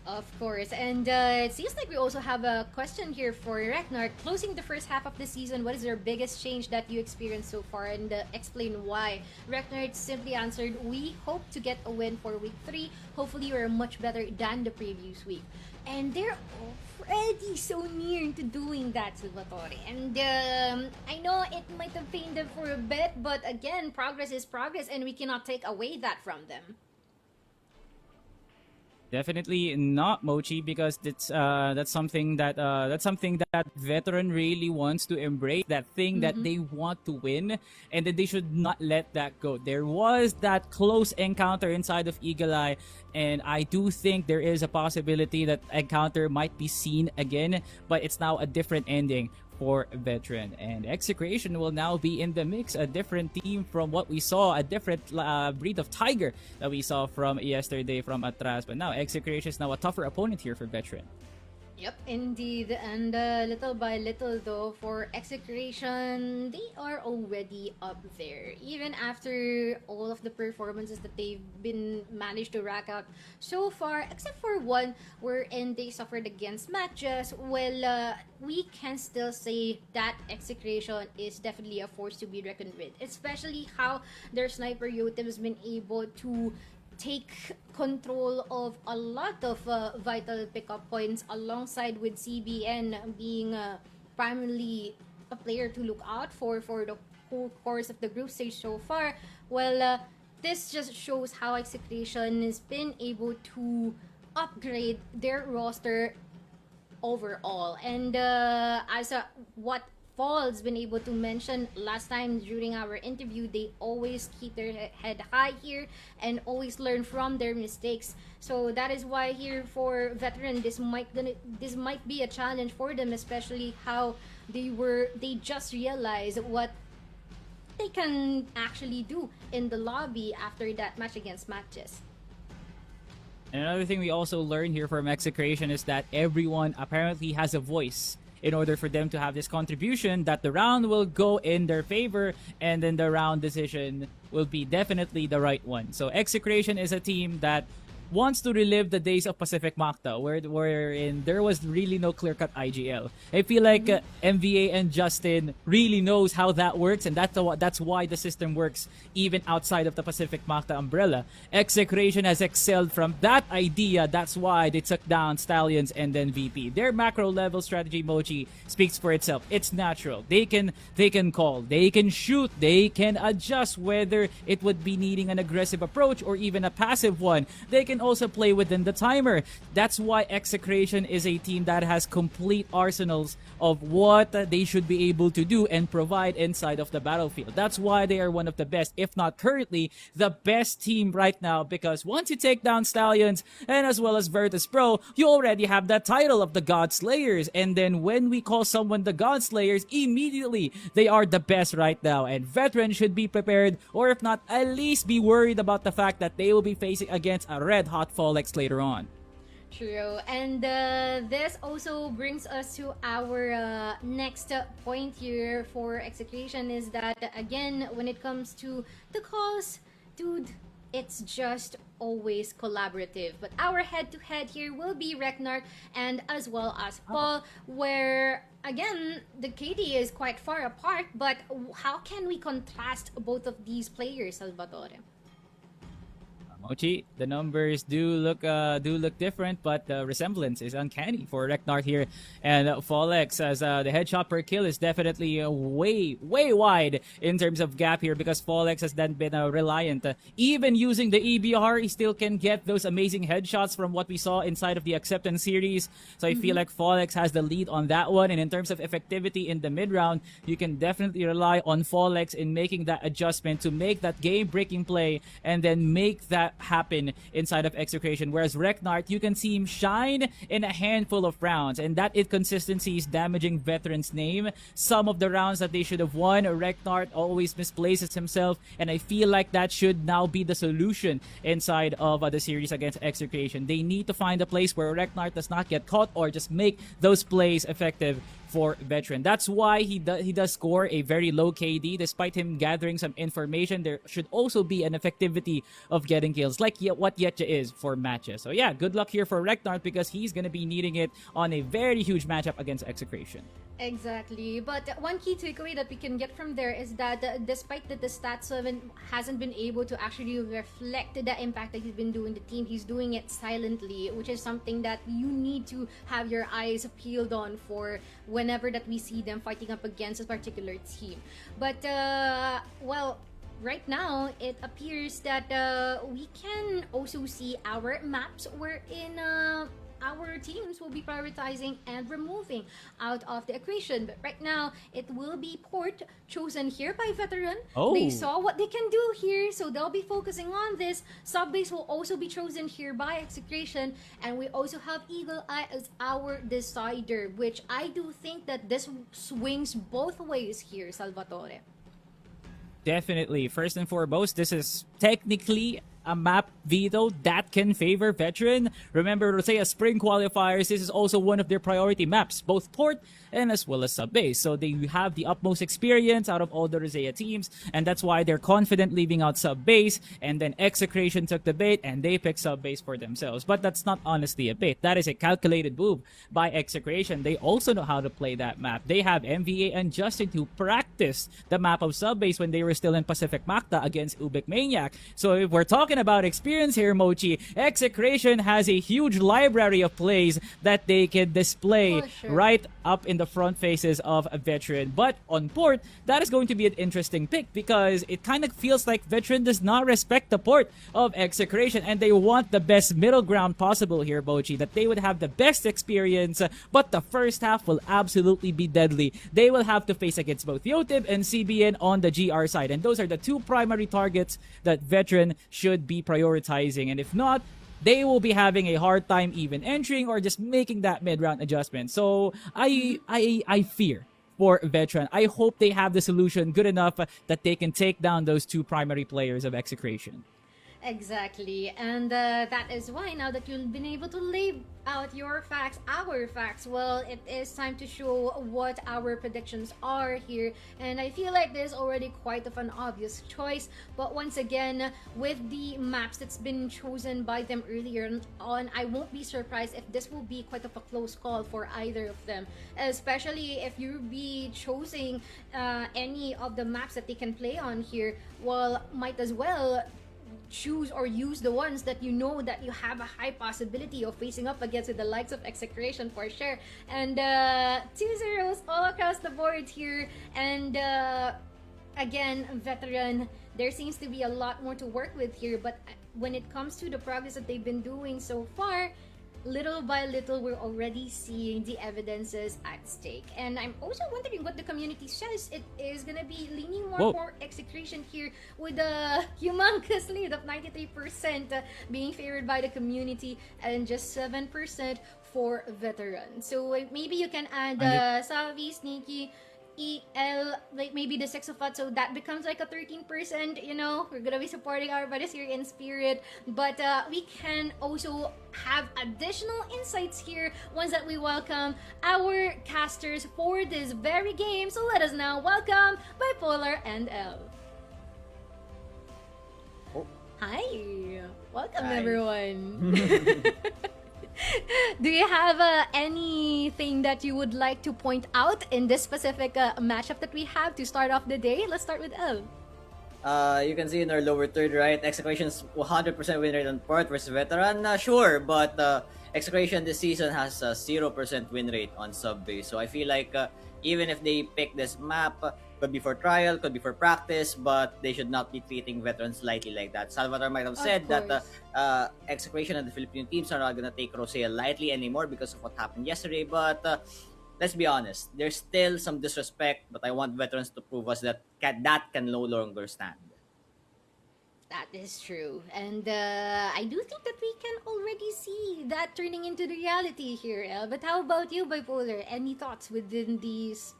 Of course. And it seems like we also have a question here for Reknar. Closing the first half of the season, what is your biggest change that you experienced so far, and explain why? Reknar simply answered, we hope to get a win for week 3. Hopefully we're much better than the previous week. And they're already so near to doing that, Salvatore. And I know it might have pained them for a bit, but again, progress is progress, and we cannot take away that from them. Definitely not, Mochi, because that's something that veteran really wants to embrace, that thing that they want to win, and that they should not let that go. There was that close encounter inside of Eagle Eye, and I do think there is a possibility that encounter might be seen again, but it's now a different ending for veteran, and Execration will now be in the mix, a different team from what we saw, a different breed of tiger that we saw from yesterday from Atras, but now Execration is now a tougher opponent here for veteran. Yep, indeed. And little by little, though, for Execration, they are already up there. Even after all of the performances that they've been managed to rack up so far, except for one wherein they suffered against matches, well, we can still say that Execration is definitely a force to be reckoned with. Especially how their sniper Yotem has been able to take control of a lot of vital pickup points, alongside with CBN being primarily a player to look out for the whole course of the group stage so far. Well, this just shows how Execration has been able to upgrade their roster overall. And as what Paul's been able to mention last time during our interview, they always keep their head high here and always learn from their mistakes. So that is why here for veteran, this might be a challenge for them, especially how they just realized what they can actually do in the lobby after that match against Matches. And another thing we also learned here from Execration is that everyone apparently has a voice in order for them to have this contribution, that the round will go in their favor, and then the round decision will be definitely the right one. So Execration is a team that wants to relive the days of Pacific Makta, wherein there was really no clear-cut IGL. I feel like MVA and Justin really knows how that works, and that's why the system works even outside of the Pacific Makta umbrella. Execration has excelled from that idea. That's why they took down Stallions and then VP. Their macro-level strategy, Mochi, speaks for itself. It's natural. They can call, they can shoot, they can adjust whether it would be needing an aggressive approach or even a passive one. They can also play within the timer. That's why Execration is a team that has complete arsenals of what they should be able to do and provide inside of the battlefield. That's why they are one of the best, if not currently the best team right now, because once you take down Stallions and as well as Virtus Pro, you already have that title of the God Slayers, and then when we call someone the God Slayers, immediately they are the best right now, and veterans should be prepared, or if not, at least be worried about the fact that they will be facing against a red hot Fallex later on. True. And this also brings us to our next point here for Execration, is that again, when it comes to the calls, dude, it's just always collaborative. But our head-to-head here will be Reknar and as well as Paul, where again, the KD is quite far apart, but how can we contrast both of these players, Salvatore? Mochi, the numbers do look different, but the resemblance is uncanny for Reknart here. And Folex, as the headshot per kill is definitely way wide in terms of gap here, because Folex has then been reliant. Even using the EBR, he still can get those amazing headshots from what we saw inside of the Acceptance series. So I feel like Folex has the lead on that one. And in terms of effectivity in the mid round, you can definitely rely on Folex in making that adjustment to make that game-breaking play and then make that happen inside of Execration. Whereas Reknart, you can see him shine in a handful of rounds, and that inconsistency is damaging Veteran's name. Some of the rounds that they should have won, Reknart always misplaces himself, and I feel like that should now be the solution inside of the series against Execration. They need to find a place where Reknart does not get caught or just make those plays effective for Veteran. That's why he does score a very low KD. Despite him gathering some information, there should also be an effectivity of getting kills, like what Yetcha is for matches. So yeah, good luck here for Reknart, because he's going to be needing it on a very huge matchup against Execration. Exactly, but one key takeaway that we can get from there is that despite that the stats hasn't been able to actually reflect the impact that he's been doing the team, he's doing it silently, which is something that you need to have your eyes peeled on for whenever that we see them fighting up against a particular team. But well, right now it appears that we can also see our maps wherein our teams will be prioritizing and removing out of the equation. But right now, it will be Port chosen here by Veteran. Oh. They saw what they can do here, so they'll be focusing on this. Subbase will also be chosen here by Execration. And we also have Eagle Eye as our decider, which I do think that this swings both ways here, Salvatore. Definitely. First and foremost, this is technically a map veto that can favor Veteran. Remember, Rosea Spring Qualifiers, this is also one of their priority maps, both Port and as well as Subbase. So they have the utmost experience out of all the Rosea teams, and that's why they're confident leaving out Subbase, and then Execration took the bait and they picked Subbase for themselves. But that's not honestly a bait. That is a calculated move by Execration. They also know how to play that map. They have MVA and Justin who practiced the map of Subbase when they were still in Pacific Macta against Ubik Maniac. So if we're talking about experience here, Mochi, Execration has a huge library of plays that they can display right up in the front faces of a Veteran. But on Port, that is going to be an interesting pick, because it kind of feels like Veteran does not respect the Port of Execration, and they want the best middle ground possible here, Mochi, that they would have the best experience, but the first half will absolutely be deadly. They will have to face against both Yotib and CBN on the GR side, and those are the two primary targets that Veteran should be prioritizing. And if not, they will be having a hard time even entering or just making that mid-round adjustment. So I fear for Veteran. I hope they have the solution good enough that they can take down those two primary players of Execration. Exactly, and that is why now that you've been able to lay out your facts, our facts, well, it is time to show what our predictions are here. And I feel like there's already quite of an obvious choice, but once again, with the maps that's been chosen by them earlier on, I won't be surprised if this will be quite of a close call for either of them, especially if you be choosing any of the maps that they can play on here. Well, might as well choose or use the ones that you know that you have a high possibility of facing up against with the likes of Execration for sure. And 2-0 all across the board here. And again, Veteran, there seems to be a lot more to work with here, but when it comes to the progress that they've been doing so far, little by little, we're already seeing the evidences at stake. And I'm also wondering what the community says. It is gonna be leaning more for Execration here, with a humongous lead of 93% being favored by the community and just 7% for Veteran. So maybe you can add Savi, Sneaky, EL, like maybe the 6 of us, so that becomes like a 13%. You know, we're gonna be supporting our buddies here in spirit, but we can also have additional insights here once that we welcome our casters for this very game. So let us now welcome Bipolar and L. Hi, welcome everyone. Do you have anything that you would like to point out in this specific matchup that we have to start off the day? Let's start with Elle. You can see in our lower third, right? Execration's 100% win rate on Port versus Veteran. Sure, but Execration this season has a 0% win rate on Sub-Base. So I feel like even if they pick this map, could be for trial, could be for practice, but they should not be treating veterans lightly like that. Salvatore might have said that Execration and the Filipino teams are not going to take Rosea lightly anymore because of what happened yesterday, but let's be honest, there's still some disrespect, but I want veterans to prove us that that can no longer stand. That is true. And I do think that we can already see that turning into the reality here, El. But how about you, Bipolar? Any thoughts within these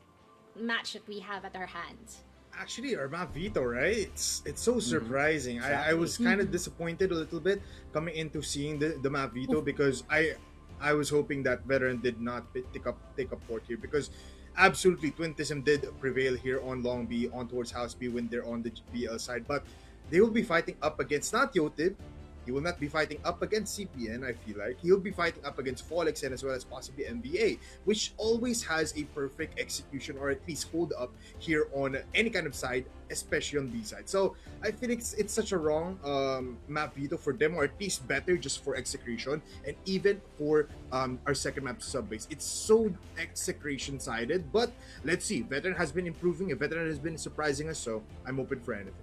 match that we have at our hands? Actually, our map veto, right? It's so surprising. I was kind of disappointed a little bit coming into seeing the map veto because I was hoping that Veteran did not take up port here because absolutely Twintism did prevail here on Long B, on towards House B when they're on the BL side, but they will be fighting up against not Yotib. He will not be fighting up against CPN, I feel like. He'll be fighting up against Folex and as well as possibly MBA, which always has a perfect execution or at least hold up here on any kind of side, especially on B side. So I feel it's such a wrong map veto for them, or at least better just for Execration and even for our second map Subbase. It's so Execration sided, but let's see. Veteran has been improving, a Veteran has been surprising us, so I'm open for anything.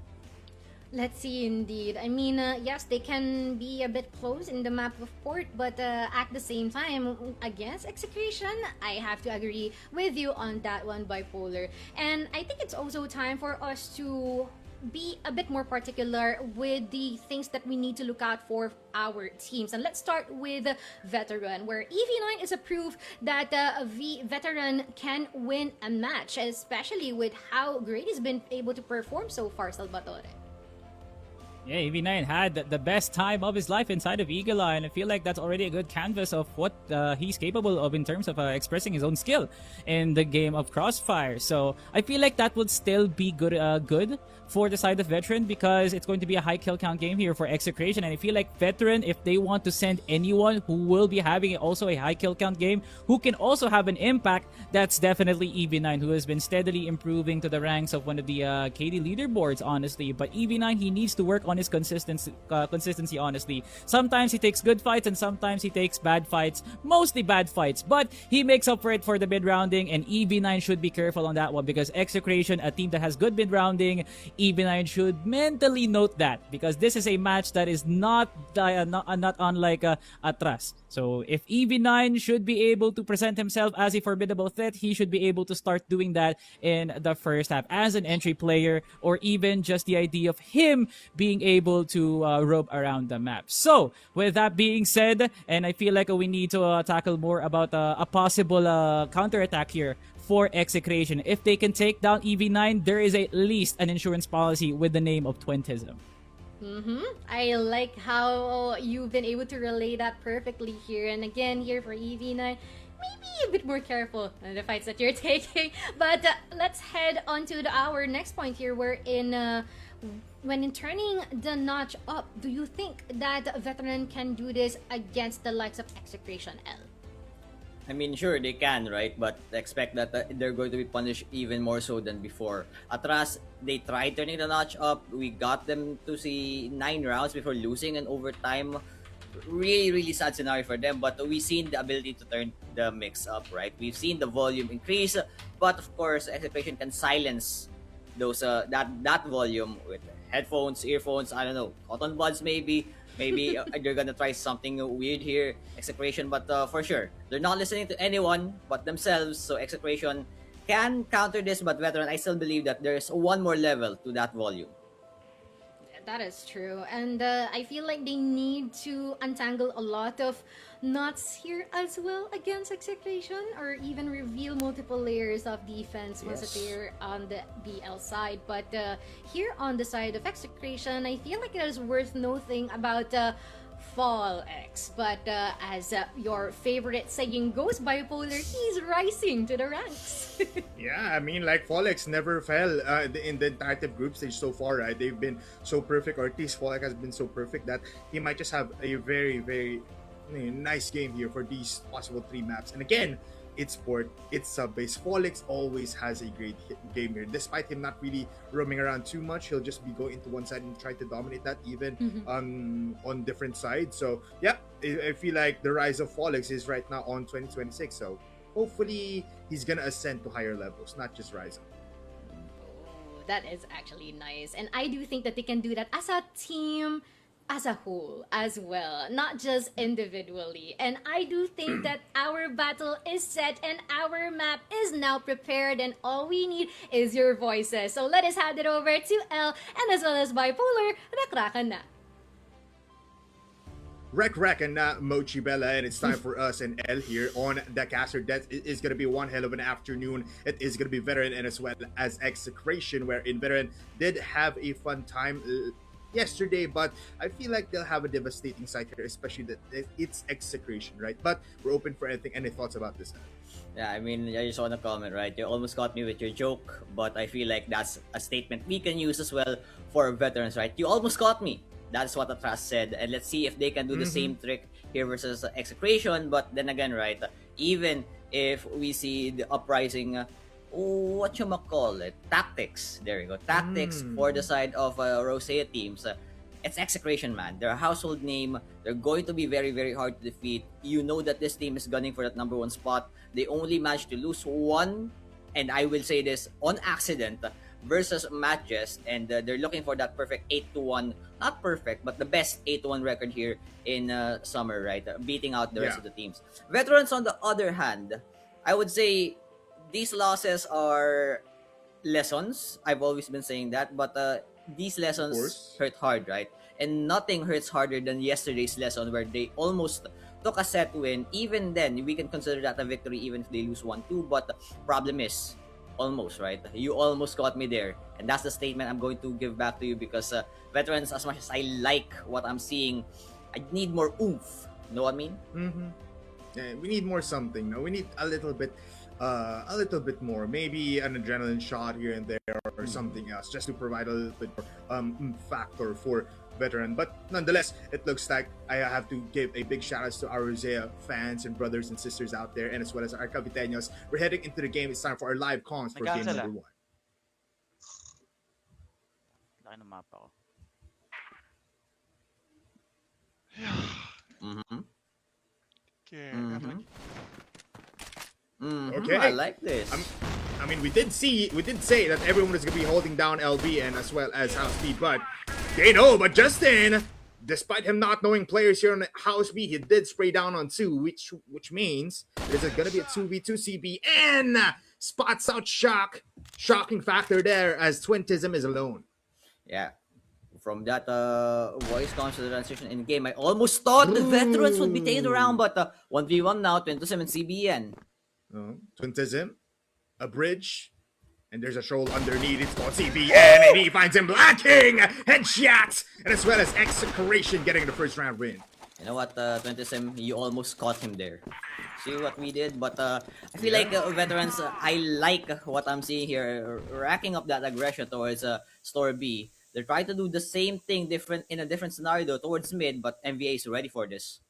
Let's see, indeed. I mean, yes, they can be a bit close in the map of port, but at the same time, against Execration, I have to agree with you on that one, Bipolar. And I think it's also time for us to be a bit more particular with the things that we need to look out for our teams. And let's start with Veteran, where EV9 is a proof that Veteran can win a match, especially with how great he's been able to perform so far, Salvatore. Yeah, EV9 had the best time of his life inside of Eagle Eye, and I feel like that's already a good canvas of what he's capable of in terms of expressing his own skill in the game of CROSSFIRE. So I feel like that would still be good for the side of Veteran because it's going to be a high kill count game here for Execration, and I feel like Veteran, if they want to send anyone who will be having also a high kill count game, who can also have an impact, that's definitely EV9, who has been steadily improving to the ranks of one of the KD leaderboards, honestly. But EV9, he needs to work on his consistency, honestly. Sometimes he takes good fights and sometimes he takes bad fights, mostly bad fights, but he makes up for it for the mid-rounding, and EV9 should be careful on that one because Execration, a team that has good mid-rounding, EV9 should mentally note that because this is a match that is not unlike Atras. So if EV9 should be able to present himself as a formidable threat, he should be able to start doing that in the first half as an entry player, or even just the idea of him being able to rope around the map. So with that being said, and I feel like we need to tackle more about a possible counterattack here for Execration. If they can take down EV9, there is at least an insurance policy with the name of Twintism. I like how you've been able to relay that perfectly here. And again, here for EV9, maybe a bit more careful on the fights that you're taking. But let's head on to our next point here. We're in when in turning the notch up, do you think that Veteran can do this against the likes of Execration, L? I mean, sure, they can, right? But expect that they're going to be punished even more so than before. Atras, they tried turning the notch up. We got them to see 9 rounds before losing in overtime. Really, really sad scenario for them. But we've seen the ability to turn the mix up, right? We've seen the volume increase. But of course, Execration can silence those that volume with headphones, earphones, I don't know, cotton buds maybe. Maybe they're gonna try something weird here, Execration, but for sure, they're not listening to anyone but themselves, so Execration can counter this, but Veteran, I still believe that there's one more level to that volume. That is true. And I feel like they need to untangle a lot of knots here as well against Execration, or even reveal multiple layers of defense once that they're on the BL side. But here on the side of Execration, I feel like it is worth noting about Fall X. But as your favorite saying goes, Bipolar, he's rising to the ranks. Yeah, I mean, like Folex never fell in the entire group stage so far, right? They've been so perfect, or at least Folex has been so perfect that he might just have a very, very nice game here for these possible 3 maps. And again, it's sport, it's sub-based. Folix always has a great game here. Despite him not really roaming around too much, he'll just be going into one side and try to dominate that even on different sides. So, yeah, I feel like the rise of Folix is right now on 2026. So, hopefully, he's gonna ascend to higher levels, not just rise up. That is actually nice. And I do think that they can do that as a team, as a whole as well, not just individually. And I do think that our battle is set and our map is now prepared, and all we need is your voices. So let us hand it over to L and as well as Bipolar. Rakrakan na. Rek and Mochi Bella, and it's time for us and L here on the caster. That is going to be one hell of an afternoon. It is going to be Veteran and as well as Execration, where in Veteran did have a fun time yesterday, but I feel like they'll have a devastating side here, especially that it's Execration, right? But we're open for anything. Any thoughts about this? Yeah, I mean, I just want to comment, right? You almost got me with your joke, but I feel like that's a statement we can use as well for veterans, right? You almost got me. That's what Atras said, and let's see if they can do the same trick here versus Execration. But then again, right, even if we see the uprising, what you call it, tactics. There you go, tactics for the side of Rosea teams. It's Execration, man. They're a household name. They're going to be very, very hard to defeat. You know that this team is gunning for that number one spot. They only managed to lose one, and I will say this, on accident, versus matches, and they're looking for that perfect 8-1, not perfect, but the best 8-1 record here in summer, right? Beating out the rest of the teams. Veterans, on the other hand, I would say these losses are lessons. I've always been saying that, but these lessons hurt hard, right? And nothing hurts harder than yesterday's lesson where they almost took a set win. Even then, we can consider that a victory even if they lose 1-2, but the problem is, almost, right? You almost got me there. And that's the statement I'm going to give back to you, because veterans, as much as I like what I'm seeing, I need more oomph. Know what I mean? Yeah, we need more something. No, we need a little bit more. Maybe an adrenaline shot here and there, or something else, just to provide a little bit more factor for Veteran. But nonetheless, it looks like I have to give a big shout out to our Rosea fans and brothers and sisters out there, and as well as our Caviteños. We're heading into the game. It's time for our live comms for game number 1. Laki ng mapa ko. Okay, I like this. I mean, we did say that everyone is gonna be holding down LB and as well as House B, but they know. But Justin, despite him not knowing players here on House B, he did spray down on 2, which means there's gonna be a 2v2 CBN. Spots out shocking factor there as Twintism is alone. Yeah. From that voice comms to the transition in game, I almost thought the veterans would be taken around, but 1v1 now, 27 CBN. Twintism, a bridge, and there's a shoal underneath. It's called CBN, and he finds him blocking headshots, and as well as Execration getting the first round win. You know what, Twintism, you almost caught him there. See what we did, but I feel like veterans, I like what I'm seeing here, racking up that aggression towards Store B. They're trying to do the same thing in a different scenario towards mid, but MVA is ready for this.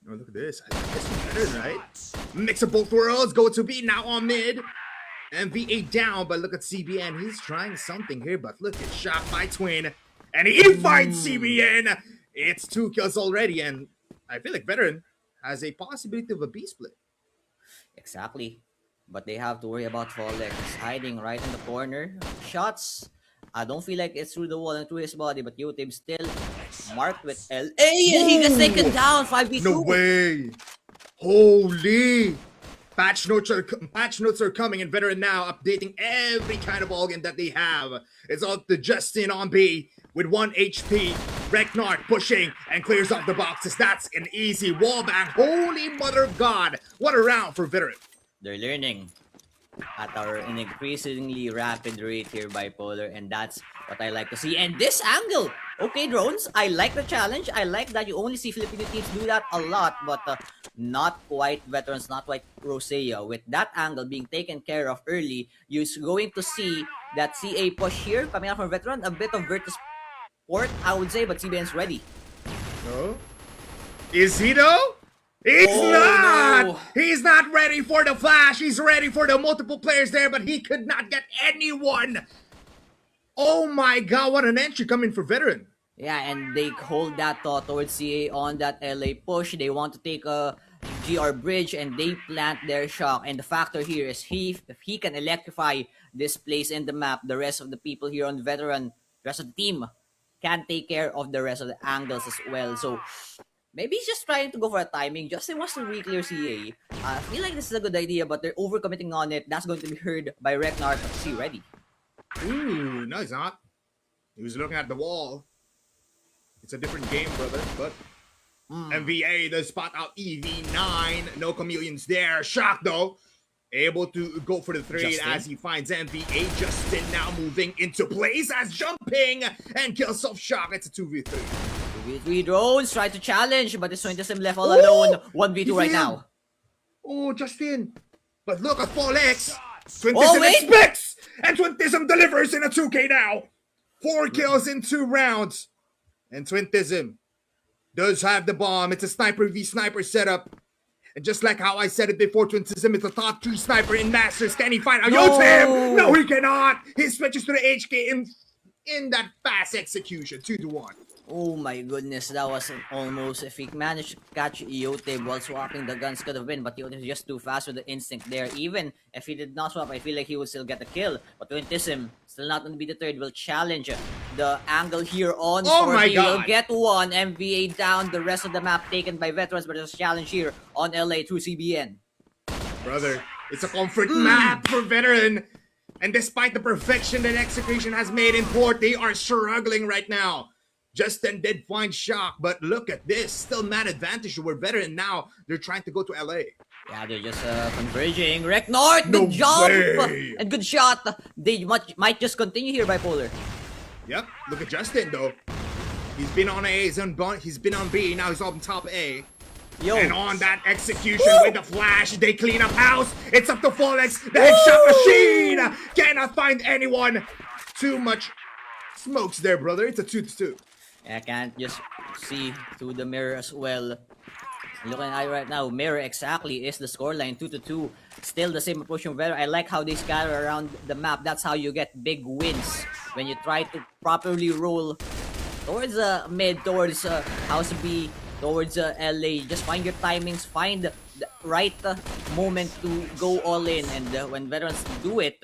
Oh, look at this. I think this is better, right? Mix of both worlds. Go to B now on mid. MVA down, but look at CBN. He's trying something here, but look at shot by Twin. And he finds CBN. It's 2 kills already, and I feel like Veteran has a possibility of a B split. Exactly. But they have to worry about Follex hiding right in the corner. Shots. I don't feel like it's through the wall and through his body, but Yotib still marked with LA, and he gets taken down 5v2. No way! Holy! Patch notes are coming, and Veteran now updating every kind of ballgame that they have. It's up to Justin on B with 1 HP. Reknard pushing and clears off the boxes. That's an easy wallbang. Holy mother of God! What a round for Veteran. They're learning at an increasingly rapid rate here, Bipolar, and that's what I like to see. And this angle, okay, drones, I like the challenge. I like that you only see Filipino teams do that a lot, but not quite veterans, not quite Rosea. With that angle being taken care of early, you're going to see that CA push here coming out from veteran, a bit of Virtus port, I would say, but CBN's ready. Oh, is he though? It's Oh, not! no. He's not ready for the flash. He's ready for the multiple players there, but he could not get anyone. Oh my god, what an entry coming for veteran. Yeah, and they hold that thought towards CA on that LA push. They want to take a GR bridge and they plant their shock. And the factor here is if he can electrify this place in the map, the rest of the people here on veteran, the rest of the team can take care of the rest of the angles as well. So maybe he's just trying to go for a timing. Justin wants to re-clear CA. I feel like this is a good idea, but they're overcommitting on it. That's going to be heard by Reknar. But see, ready. Ooh, no, he's not. He was looking at the wall. It's a different game, brother, but MVA does spot out EV9. No chameleons there. Shock, though. Able to go for the trade Justin. as he finds MVA. Justin now moving into place as jumping and kills off Shock. It's a 2v3. 2v3 drones try to challenge, but the Swintism left all alone. 1v2 right now. Oh, Justin. But look at Folex. Oh, Twintism wait. expects, and Twintism delivers in a 2K now. 4 kills in 2 rounds. And Twintism does have the bomb. It's a sniper v sniper setup. And just like how I said it before, Twintism is the top 3 sniper in Masters. Can he find out? No. Yo, Tim! No, he cannot! He switches to the HK in that fast execution. 2-1. Oh my goodness, that was almost, if he managed to catch Yotib while swapping the guns could have been, but Yotib is just too fast with the instinct there. Even if he did not swap, I feel like he would still get the kill. But Twintism, still not going to be deterred, will challenge the angle here on Oh my He will God. get one. MVA down, the rest of the map taken by veterans, but there's a challenge here on LA through CBN. Brother, it's a comfort map for veteran. And despite the perfection that Execration has made in port, they are struggling right now. Justin did find Shock, but look at this. Still man advantage over veteran now. They're trying to go to LA. Yeah, they're just converging. Rec North, No good jump! way. And good shot. They might just continue here, Bipolar. Yep, look at Justin though. He's been on A, he's been on B, now he's on top A. Yo. And on that execution with the flash, they clean up house. It's up to Folex, the headshot machine. Cannot find anyone. Too much smokes there, brother. It's a 2-2. I can't just see through the mirror as well. Looking at it right now, mirror exactly is the scoreline, 2-2. Still the same approach from Vera. I like how they scatter around the map. That's how you get big wins. When you try to properly roll towards mid, towards House B, towards LA. Just find your timings, find the right moment to go all in. And when veterans do it,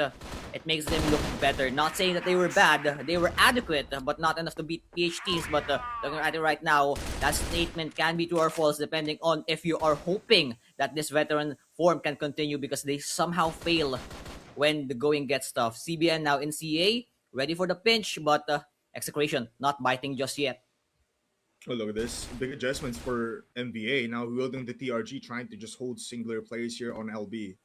it makes them look better. Not saying that they were bad, they were adequate, but not enough to beat PHTs. But looking at it right now, that statement can be true or false depending on if you are hoping that this veteran form can continue, because they somehow fail when the going gets tough. CBN now in CA, ready for the pinch, but Execration not biting just yet. Oh, look at this. Big adjustments for MVA. Now wielding the TRG, trying to just hold singular players here on LB.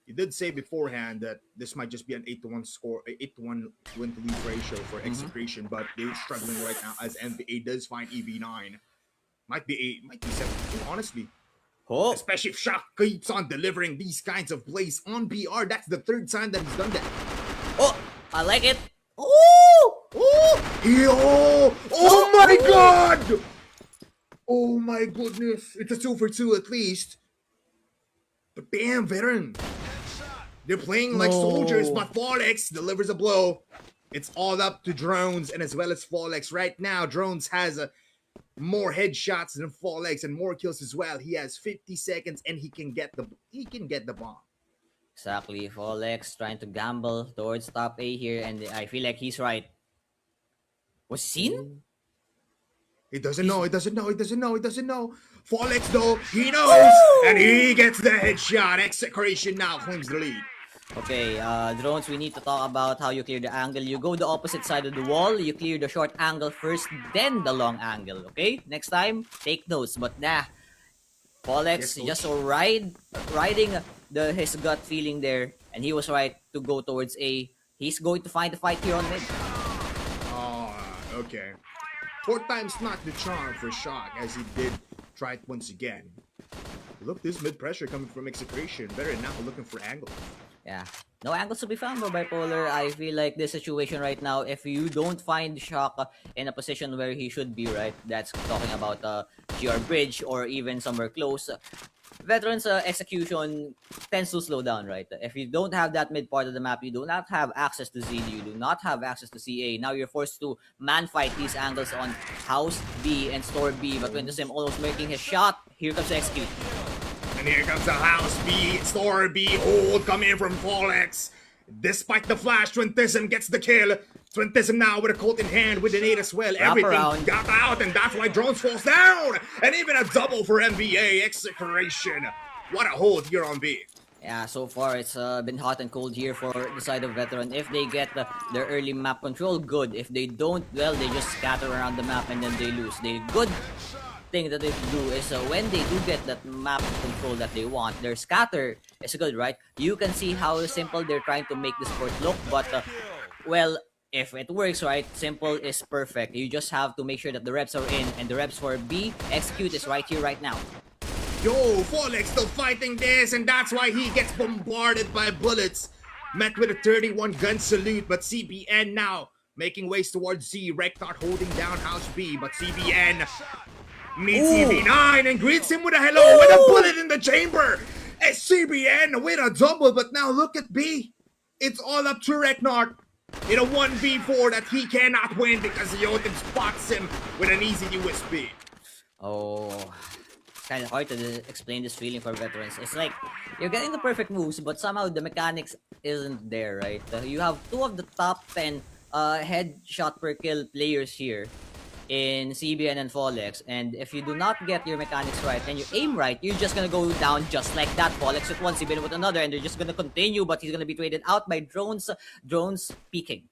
You did say beforehand that this might just be an 8-1 score, 8-1 win to lose ratio for Execration, but they're struggling right now as MVA does find EV9. Might be 7-2, honestly. Oh, Especially if Shock keeps on delivering these kinds of plays on BR. That's the 3rd time that he's done that. oh, I like it. Oh, Oh! Yo! Oh my god! Oh my goodness. It's a 2-for-2 at least. But damn, veteran. They're playing like soldiers, but Folex delivers a blow. It's all up to Drones and as well as Folex. Right now, Drones has more headshots than Folex and more kills as well. He has 50 seconds and he can get the bomb. exactly. Folex trying to gamble towards top A here, and I feel like he's right. Was he seen? He doesn't know. Folex though, he knows, and he gets the headshot. Execration now claims the lead. Okay, Drones, we need to talk about how you clear the angle. You go the opposite side of the wall, you clear the short angle first, then the long angle, okay? Next time, take notes. But nah, Folex Yes, just riding his gut feeling there, and he was right to go towards A. He's going to find the fight here on mid. Oh, okay. 4 times not the charm for Shock as he did try it once again. Look, this mid pressure coming from Execration. Better now looking for angle. Yeah. No angles to be found by Bipolar. I feel like this situation right now, if you don't find Shock in a position where he should be, right? That's talking about GR Bridge or even somewhere close, Veterans' execution tends to slow down, right? If you don't have that mid part of the map, you do not have access to ZD, you do not have access to CA. Now you're forced to man fight these angles on House B and Store B, but Twintesim almost making his shot. Here comes the execute. And here comes the House B, Store B hold coming in from Folex. Despite the flash, Twintism gets the kill. Twintism now with a Colt in hand with an 8 as well. Everything around. got out, and that's why Drones falls down. And even a double for MVA. Execration. What a hold here on B. Yeah, so far it's been hot and cold here for the side of Veteran. If they get their early map control, good. If they don't, well, they just scatter around the map and then they lose. The good thing that they do is when they do get that map control that they want, their scatter is good, right? You can see how simple they're trying to make this sport look, but well, if it works, right, simple is perfect. You just have to make sure that the reps are in, and the reps for B execute is right here, right now. Yo, Folex still fighting this, and that's why he gets bombarded by bullets. Met with a 31 gun salute, but CBN now making ways towards Z. Rectart holding down House B, but CBN meets CB9 and greets him with a hello with a bullet in the chamber. It's CBN with a double, but now look at B. It's all up to Recnart in a 1v4 that he cannot win because Yotim spots him with an easy USB. Oh, it's kind of hard to explain this feeling for Veterans. It's like you're getting the perfect moves, but somehow the mechanics isn't there, right? You have two of the top 10 headshot per kill players here in CBN and Folex, and if you do not get your mechanics right and you aim right, you're just gonna go down just like that. Folex with one, CBN with another, and they're just gonna continue, but he's gonna be traded out by Drones. Drones peeking.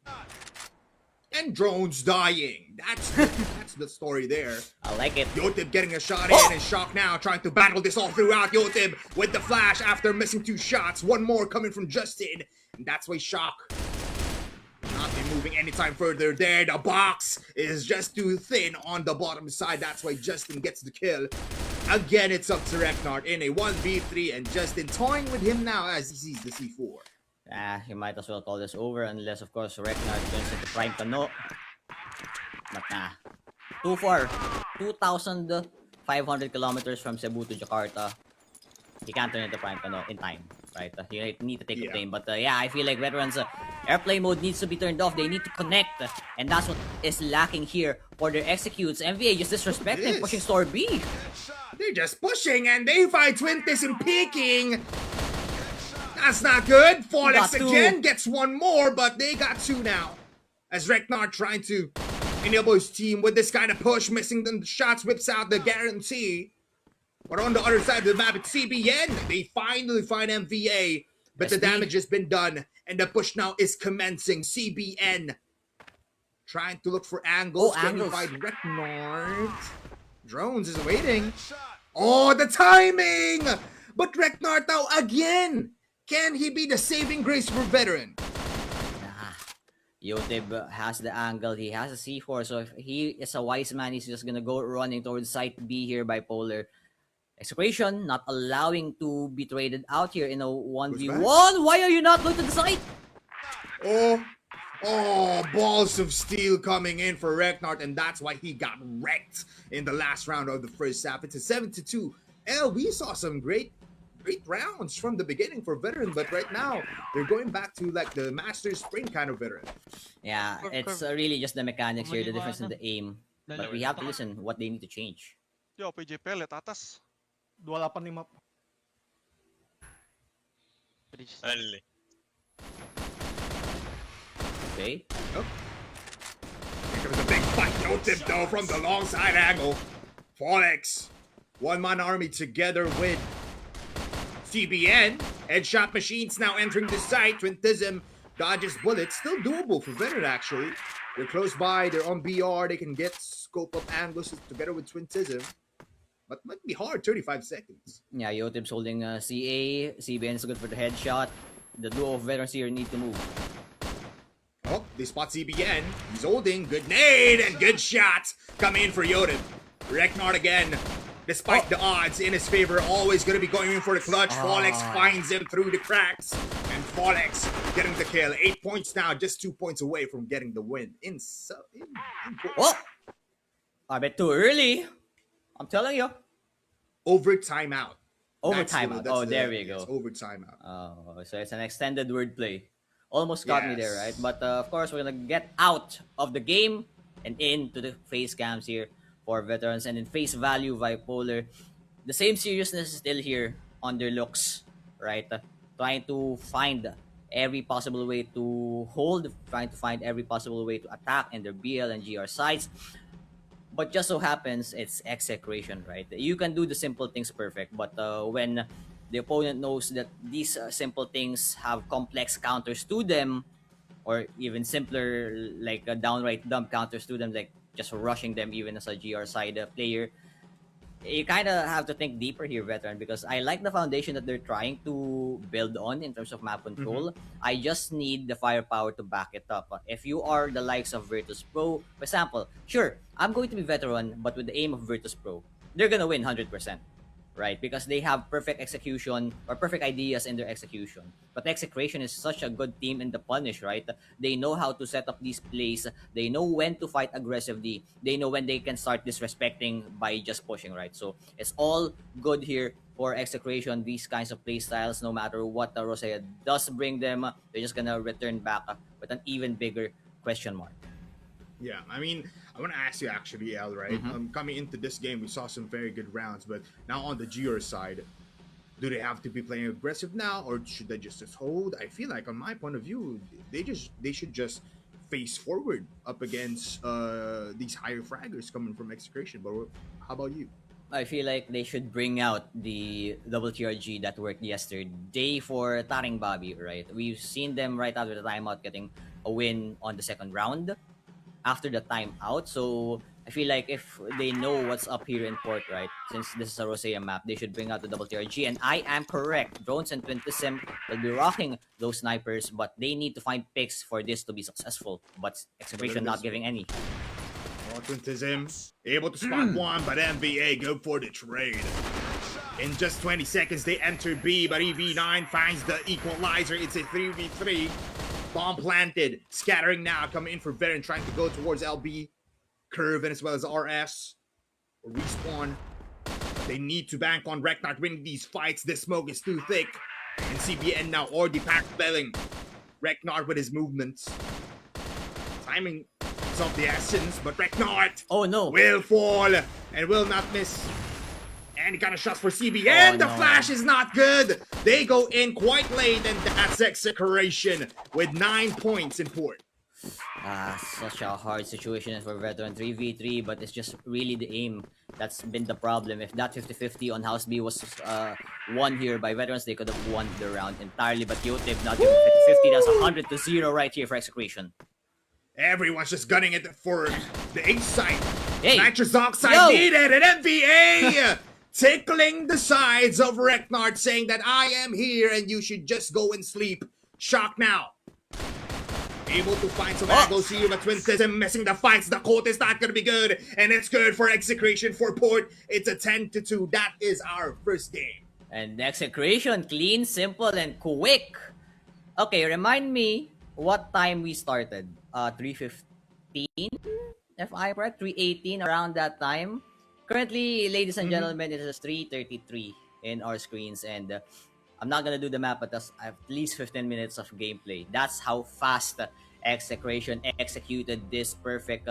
And Drones dying. That's the story there. I like it. Yotib getting a shot in, and Shock now trying to battle this all throughout. Yotib with the flash after missing 2 shots. One more coming from Justin, and that's why Shock not be moving anytime further there. The box is just too thin on the bottom side. That's why Justin gets the kill. Again, it's up to Reknard in a 1v3, and Justin toying with him now as he sees the C4. You might as well call this over unless, of course, Reknard turns into Prime Kano. But nah. Too far. 2,500 kilometers from Cebu to Jakarta. You can't turn into Prime Kano in time, right? You need to take a plane. But yeah, I feel like Veterans' airplane mode needs to be turned off. They need to connect. And that's what is lacking here for their executes. MVA just disrespecting, pushing Store B. They're just pushing, and they find Twintis and peeking. That's not good. Folex again gets one more, but they got 2 now. As Reknard trying to enable his team with this kind of push, missing the shots, whips out the guarantee. But on the other side of the map, it's CBN. They finally find MVA, but the damage has been done, and the push now is commencing. CBN trying to look for angles. Can you find Reknard? Drones is waiting. Oh, the timing! But Reknard now again. Can he be the saving grace for Veteran? Nah. Yotib has the angle. He has a C4. So if he is a wise man, he's just gonna go running towards site B here by Polar. Execration not allowing to be traded out here in a 1v1. Why are you not going to the site? Oh, balls of steel coming in for Reknard, and that's why he got wrecked in the last round of the first half. It's a 7-2. We saw some great rounds from the beginning for Veteran, but right now they're going back to like the Master Spring kind of Veteran. Yeah, it's really just the mechanics here, the difference in the aim. But we have to listen what they need to change. Yo, PJ Pellet, atas. Wala pa ni map. Okay. Oh. Here comes a big fight. Yotib though from the long side angle. Folex, one-man army together with CBN. Headshot machines now entering the site. Twintism dodges bullets. Still doable for Veteran actually. They're close by. They're on BR. They can get scope of angles together with Twintism. But might be hard, 35 seconds. Yeah, Yotib's holding CA. CBN is good for the headshot. The duo of Veterans here need to move. Oh, they spot CBN. He's holding. Good nade and good shot. Come in for Yotib. Reknard again. Despite the odds in his favor, always going to be going in for the clutch. Folex finds him through the cracks. And Folex getting the kill. 8 points now, just 2 points away from getting the win. Oh! A bit too early I'm telling you. Over timeout. Over timeout. Oh, there we yes, go. over timeout. Oh, so it's an extended wordplay. Almost got me there, right? Yes. But of course, we're gonna get out of the game and into the face cams here for veterans, and in face value, bipolar. The same seriousness is still here on their looks, right? Trying to find every possible way to hold, trying to find every possible way to attack in their BL and GR sides. But just so happens it's execration, right? You can do the simple things perfect, but when the opponent knows that these simple things have complex counters to them, or even simpler, like downright dumb counters to them, like just rushing them even as a GR side player, you kind of have to think deeper here, veteran, because I like the foundation that they're trying to build on in terms of map control. I just need the firepower to back it up. If you are the likes of Virtus Pro, for example, sure, I'm going to be veteran, but with the aim of Virtus Pro, they're gonna win 100%. Right? Because they have perfect execution or perfect ideas in their execution. But Execration is such a good team in the punish, right? They know how to set up these plays. They know when to fight aggressively. They know when they can start disrespecting by just pushing, right? So it's all good here for Execration, these kinds of play styles. No matter what the Rosea does bring them, they're just gonna return back with an even bigger question mark. Yeah, I mean, I want to ask you actually, El, right? Coming into this game, we saw some very good rounds, but now on the GR side, do they have to be playing aggressive now, or should they just hold? I feel like, on my point of view, they should just face forward up against these higher fraggers coming from Execration. But how about you? I feel like they should bring out the double TRG that worked yesterday for Taring Bobby, right? We've seen them right after the timeout getting a win on the second round after the timeout. So I feel like if they know what's up here in port, right, since this is a Rosea map, they should bring out the double TRG. And I am correct. Drones and Twintism will be rocking those snipers, but they need to find picks for this to be successful. But Execration not giving any. Autism able to spot one, but MVA go for the trade. In just 20 seconds, they enter B, but EV9 finds the equalizer. It's a 3v3. Bomb planted, scattering now, coming in for Veteran, trying to go towards LB, Curve, and as well as RS. Respawn. They need to bank on Reknart winning these fights. This smoke is too thick. And CBN now already backpedaling. Reknart with his movements. Timing is of the essence, but Reknart will fall and will not miss any kind of shots for CBN. The flash is not good. They go in quite late, and that's Execration with 9 points in port. Such a hard situation for Veteran 3v3, but it's just really the aim that's been the problem. If that 50-50 on House B was won here by Veterans, they could have won the round entirely, but Yotib not giving 50-50. That's 100-0 right here for Execration. Everyone's just gunning it for the H side. Hey. Nitrous oxide needed, and MVA tickling the sides of Reknart, saying that I am here and you should just go and sleep. Shock now. Able to find some angles here, but Twintism missing the fights. The court is not going to be good, and it's good for Execration for port. It's a 10-2. That is our first game. And Execration, clean, simple, and quick. Okay, remind me what time we started. 3:15, if I'm correct, 3:18, around that time. Currently, ladies and gentlemen, it is 3:33 in our screens, and I'm not gonna do the map, but that's at least 15 minutes of gameplay. That's how fast Execration executed this perfect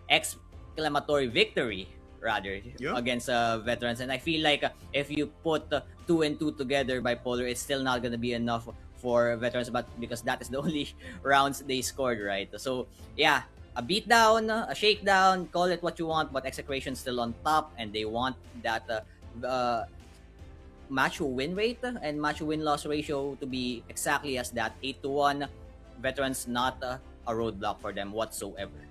exclamatory victory, rather, against Veterans. And I feel like if you put 2 and 2 together by Polar, it's still not gonna be enough for Veterans, but because that is the only rounds they scored, right? So yeah, a beatdown, a shakedown, call it what you want, but Execration still on top, and they want that match win rate and match win-loss ratio to be exactly as that, 8-1. Veterans not a roadblock for them whatsoever.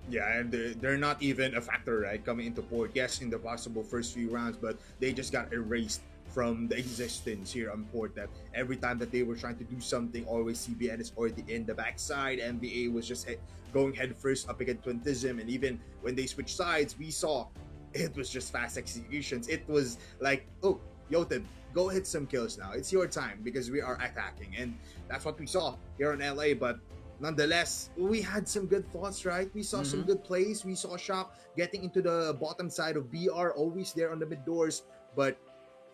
Yeah, and they're not even a factor, right, coming into port. Yes, in the possible first few rounds, but they just got erased from the existence here on port. That every time that they were trying to do something, always CBN is already in the backside. NBA was just going head first up against Twintism, and even when they switched sides, we saw it was just fast executions. It was like, oh, Yotib, go hit some kills now. It's your time because we are attacking, and that's what we saw here in LA. But nonetheless, we had some good thoughts, right? We saw some good plays. We saw Shock getting into the bottom side of BR, always there on the mid doors, but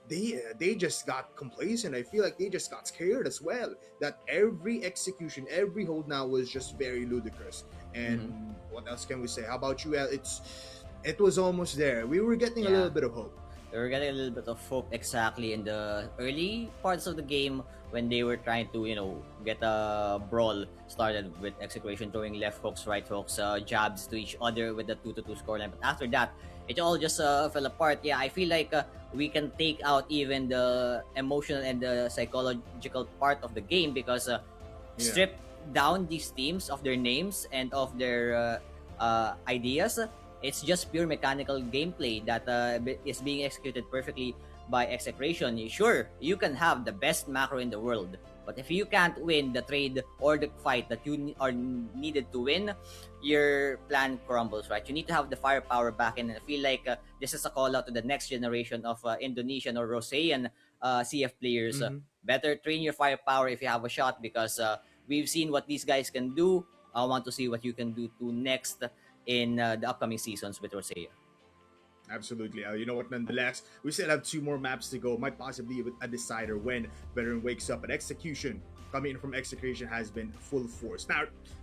they just got complacent. I feel like they just got scared as well. That every execution, every hold now was just very ludicrous. And what else can we say? How about you, El? It was almost there. We were getting a little bit of hope. They were getting a little bit of hope exactly in the early parts of the game when they were trying to, get a brawl started with Execration throwing left hooks, right hooks, jabs to each other with the 2-2 scoreline. But after that, it all just fell apart. Yeah, I feel like we can take out even the emotional and the psychological part of the game because strip down these teams of their names and of their ideas. It's just pure mechanical gameplay that is being executed perfectly by Execration. Sure, you can have the best macro in the world, but if you can't win the trade or the fight that you are needed to win, your plan crumbles, right? You need to have the firepower back, and I feel like this is a call out to the next generation of Indonesian or Rosean CF players. Better train your firepower if you have a shot, because we've seen what these guys can do. I want to see what you can do to next in the upcoming seasons with Rosea. Absolutely. You know what? Nonetheless, we still have 2 more maps to go. Might possibly be a decider when Veteran wakes up. But Execution coming in from Execration has been full force.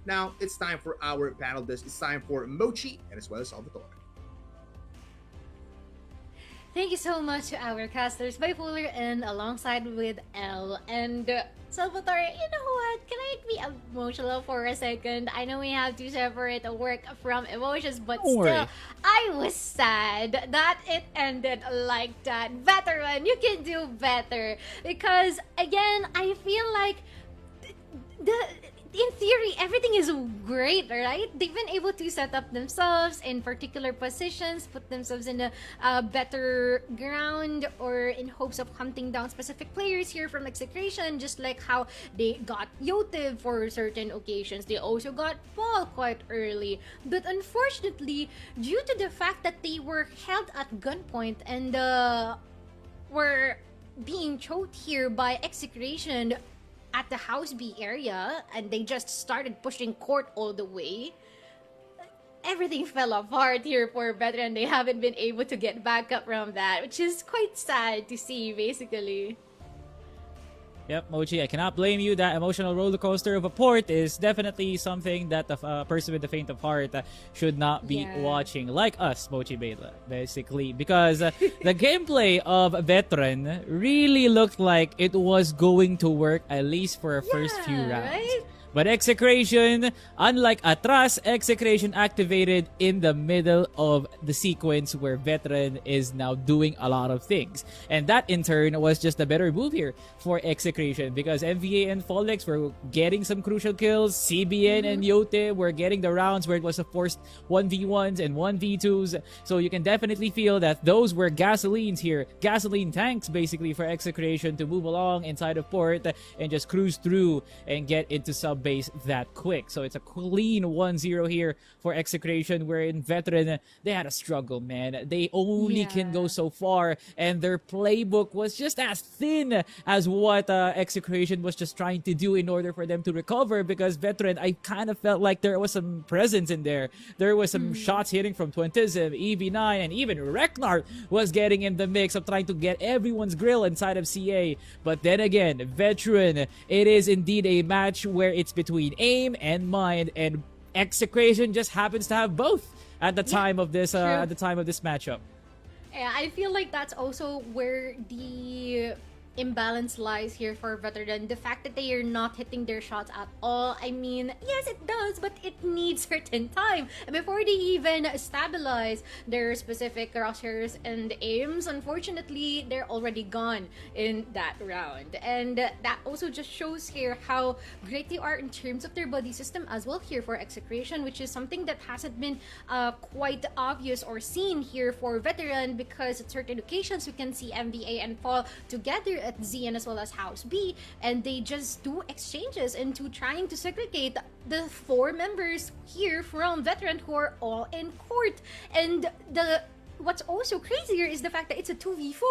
Now it's time for our panel. It's time for Mochi and as well as Salvatore. Thank you so much to our casters, Bipolar and alongside with L. And Salvatore, you know what? Can I be emotional for a second? I know we have to separate work from emotions, but Don't still, worry. I was sad that it ended like that. Veteran, you can do better. Because, again, I feel like in theory, everything is great, right? They've been able to set up themselves in particular positions, put themselves in a better ground, or in hopes of hunting down specific players here from Execration, just like how they got Yotiv for certain occasions. They also got Paul quite early. But unfortunately, due to the fact that they were held at gunpoint and were being choked here by Execration at the House B area, and they just started pushing court all the way, everything fell apart here for Veteran. They haven't been able to get back up from that, which is quite sad to see, basically. Yep, Mochi, I cannot blame you. That emotional roller coaster of a port is definitely something that a person with a faint of heart should not be watching, like us, Mochi Beta, basically. Because the gameplay of Veteran really looked like it was going to work, at least for the first few rounds. Right? But Execration, unlike Atras, Execration activated in the middle of the sequence where Veteran is now doing a lot of things. And that in turn was just a better move here for Execration, because MVA and Folex were getting some crucial kills. CBN and Yote were getting the rounds where it was a forced 1v1s and 1v2s. So you can definitely feel that those were gasolines here, gasoline tanks basically for Execration to move along inside of port and just cruise through and get into sub base that quick. So it's a clean 1-0 here for Execration, where in Veteran they had a struggle, man. They only can go so far, and their playbook was just as thin as what Execration was just trying to do in order for them to recover, because Veteran, I kind of felt like there was some presence in there. There was some shots hitting from Twentism, EV9, and even Reknar was getting in the mix of trying to get everyone's grill inside of CA. But then again, Veteran, it is indeed a match where it's between aim and mind, and Execration just happens to have both at the time of this matchup. Yeah, I feel like that's also where the imbalance lies here for Veteran. The fact that they are not hitting their shots at all. I mean, yes, it does, but it needs certain time. And before they even stabilize their specific crosshairs and aims, unfortunately, they're already gone in that round. And that also just shows here how great they are in terms of their body system as well here for Execration, which is something that hasn't been quite obvious or seen here for Veteran, because at certain occasions we can see MVA and Paul together at ZN as well as House B, and they just do exchanges into trying to segregate the 4 members here from Veteran who are all in court. And the what's also crazier is the fact that it's a 2v4,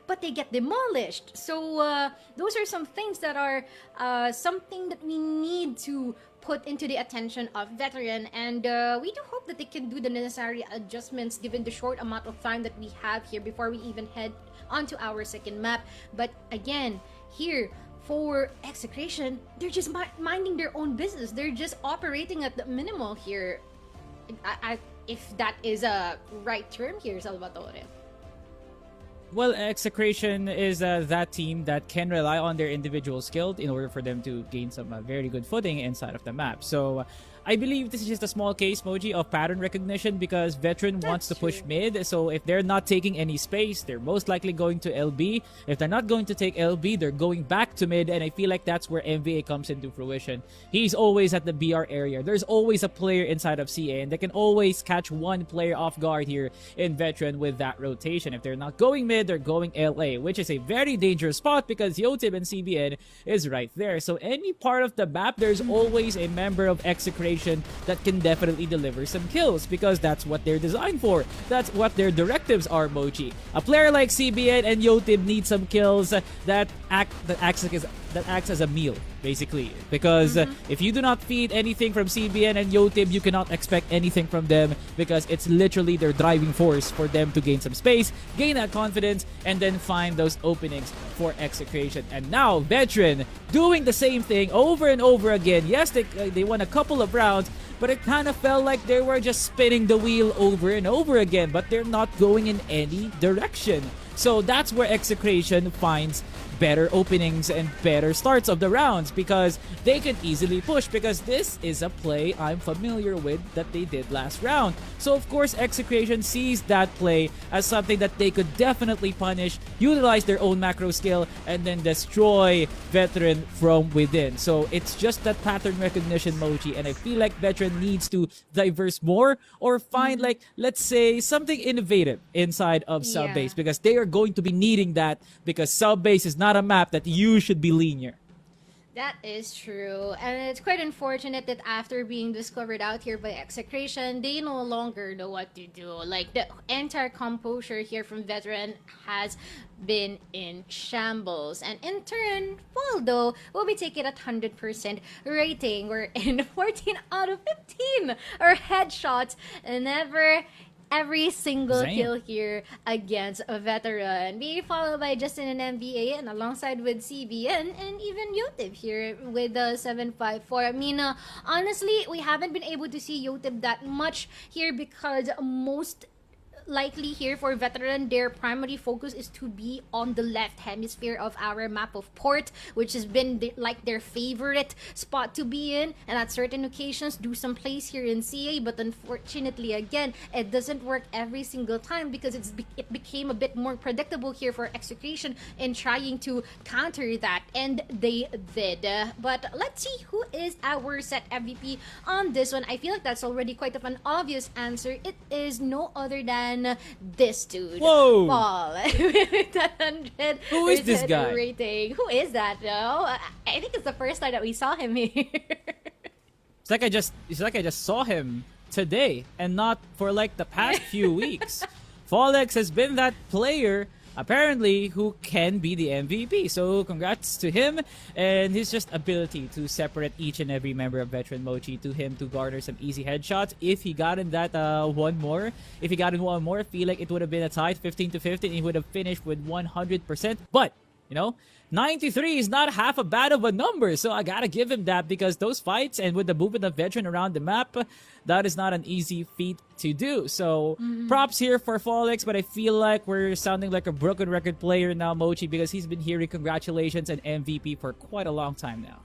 but they get demolished. So those are some things that are something that we need to put into the attention of veteran, and we do hope that they can do the necessary adjustments given the short amount of time that we have here before we even head onto our second map. But again, here for Execration, they're just minding their own business. They're just operating at the minimal here. If that is a right term here, Salvatore. Well, Execration is that team that can rely on their individual skill in order for them to gain some very good footing inside of the map. So I believe this is just a small case, Moji, of pattern recognition because Veteran wants to push mid. So if they're not taking any space, they're most likely going to LB. If they're not going to take LB, they're going back to mid. And I feel like that's where MVA comes into fruition. He's always at the BR area. There's always a player inside of CA, and they can always catch one player off guard here in Veteran with that rotation. If they're not going mid, they're going LA, which is a very dangerous spot because Yotib and CBN is right there. So any part of the map, there's always a member of Execration that can definitely deliver some kills because that's what they're designed for. That's what their directives are, Mochi. A player like CBN and Yotib need some kills that acts as a meal, basically. Because if you do not feed anything from CBN and Yotib, you cannot expect anything from them because it's literally their driving force for them to gain some space, gain that confidence, and then find those openings for Execration. And now, Veteran doing the same thing over and over again. Yes, they won a couple of rounds, but it kind of felt like they were just spinning the wheel over and over again, but they're not going in any direction. So that's where Execration finds better openings and better starts of the rounds because they can easily push because this is a play I'm familiar with that they did last round. So of course Execration sees that play as something that they could definitely punish, utilize their own macro skill, and then destroy Veteran from within. So it's just that pattern recognition, Mochi, and I feel like Veteran needs to diverse more or find like, let's say, something innovative inside of sub-base because they are going to be needing that because sub-base is not a map that you should be linear. That is true, and it's quite unfortunate that after being discovered out here by Execration, they no longer know what to do. Like, the entire composure here from Veteran has been in shambles, and in turn, Waldo will be taking a 100% rating. We're in 14 out of 15 are headshots, and every single kill here against a Veteran, being followed by Justin and MVA, and alongside with CBN and even Yotib here with the 754. I mean, honestly, we haven't been able to see Yotib that much here because most likely here for Veteran, their primary focus is to be on the left hemisphere of our map of Port, which has been like their favorite spot to be in, and at certain occasions do some plays here in CA, but unfortunately again it doesn't work every single time because it became a bit more predictable here for Execution in trying to counter that, and they did. But let's see who is our set MVP on this one. I feel like that's already quite of an obvious answer. It is no other than this dude. Whoa! Paul. With that 100 Who is this guy? Rating. Who is that though? I think it's the first time that we saw him here. It's like I just saw him today and not for like the past few weeks. Folex has been that player apparently who can be the MVP. So congrats to him and his just ability to separate each and every member of Veteran Mochi to him to garner some easy headshots. If he got in that one more, I feel like it would have been a tie 15 to 15. He would have finished with 100%. But you know, 93 is not half a bad of a number, so I gotta give him that because those fights and with the movement of Veteran around the map, that is not an easy feat to do. So props here for Folex, but I feel like we're sounding like a broken record player now, Mochi, because he's been hearing congratulations and MVP for quite a long time now.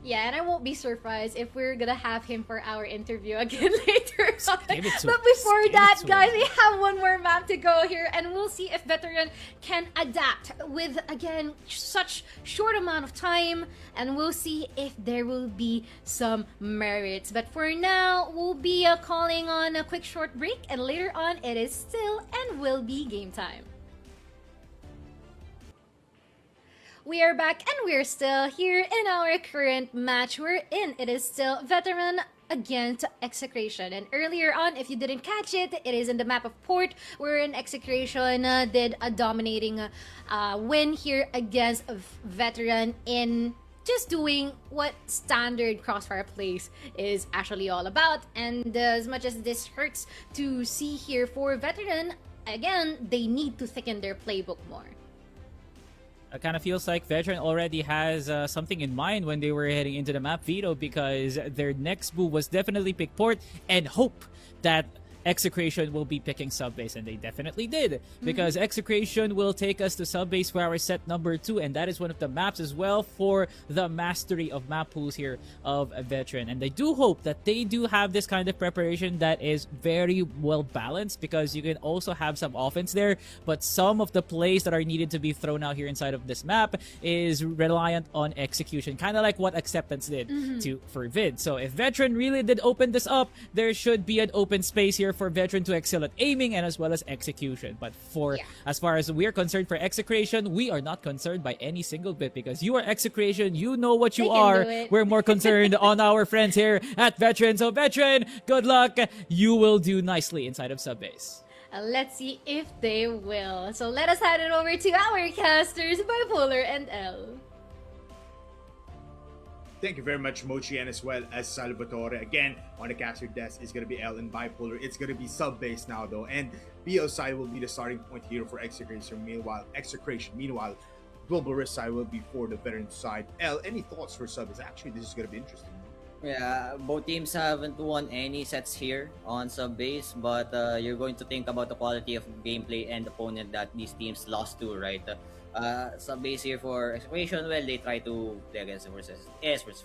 Yeah, and I won't be surprised if we're gonna have him for our interview again later on. Give it to But us. before Give that, it to guys, us. we have one more map to go here, and we'll see if Veteran can adapt with, again, such short amount of time, and we'll see if there will be some merits. But for now, we'll be calling on a quick short break, and later on, it is still and will be game time. We are back and we're still here in our current match we're in. It is still Veteran against Execration. And earlier on, if you didn't catch it, it is in the map of Port, wherein Execration did a dominating win here against a veteran in just doing what standard Crossfire plays is actually all about. And as much as this hurts to see here for veteran, again, they need to thicken their playbook more. It kind of feels like Veteran already has something in mind when they were heading into the map veto, because their next move was definitely pick Port and hope that Execration will be picking Subbase, and they definitely did, because Execration will take us to Subbase for our set number 2, and that is one of the maps as well for the mastery of map pools here of a Veteran. And I do hope that they do have this kind of preparation that is very well balanced, because you can also have some offense there, but some of the plays that are needed to be thrown out here inside of this map is reliant on execution, kind of like what Acceptance did for Vid. So if Veteran really did open this up, there should be an open space here for Veteran to excel at aiming and as well as execution. But as far as we're concerned for Execration, we are not concerned by any single bit, because you are Execration, you know what you They can are. do it. We're more concerned on our friends here at Veteran. So Veteran, good luck. You will do nicely inside of Subbase. Let's see if they will. So let us hand it over to our casters, Bipolar and L. Thank you very much, Mochi, and as well as Salvatore. Again, on the caster desk is going to be L and Bipolar. It's going to be sub-base now, though. And BO side will be the starting point here for Execration. Meanwhile, Global Risk side will be for the veteran side. L, any thoughts for sub-base? Actually, this is going to be interesting. Yeah, both teams haven't won any sets here on sub-base, but you're going to think about the quality of gameplay and opponent that these teams lost to, right? Sub-base here for Execration, well, they try to play against versus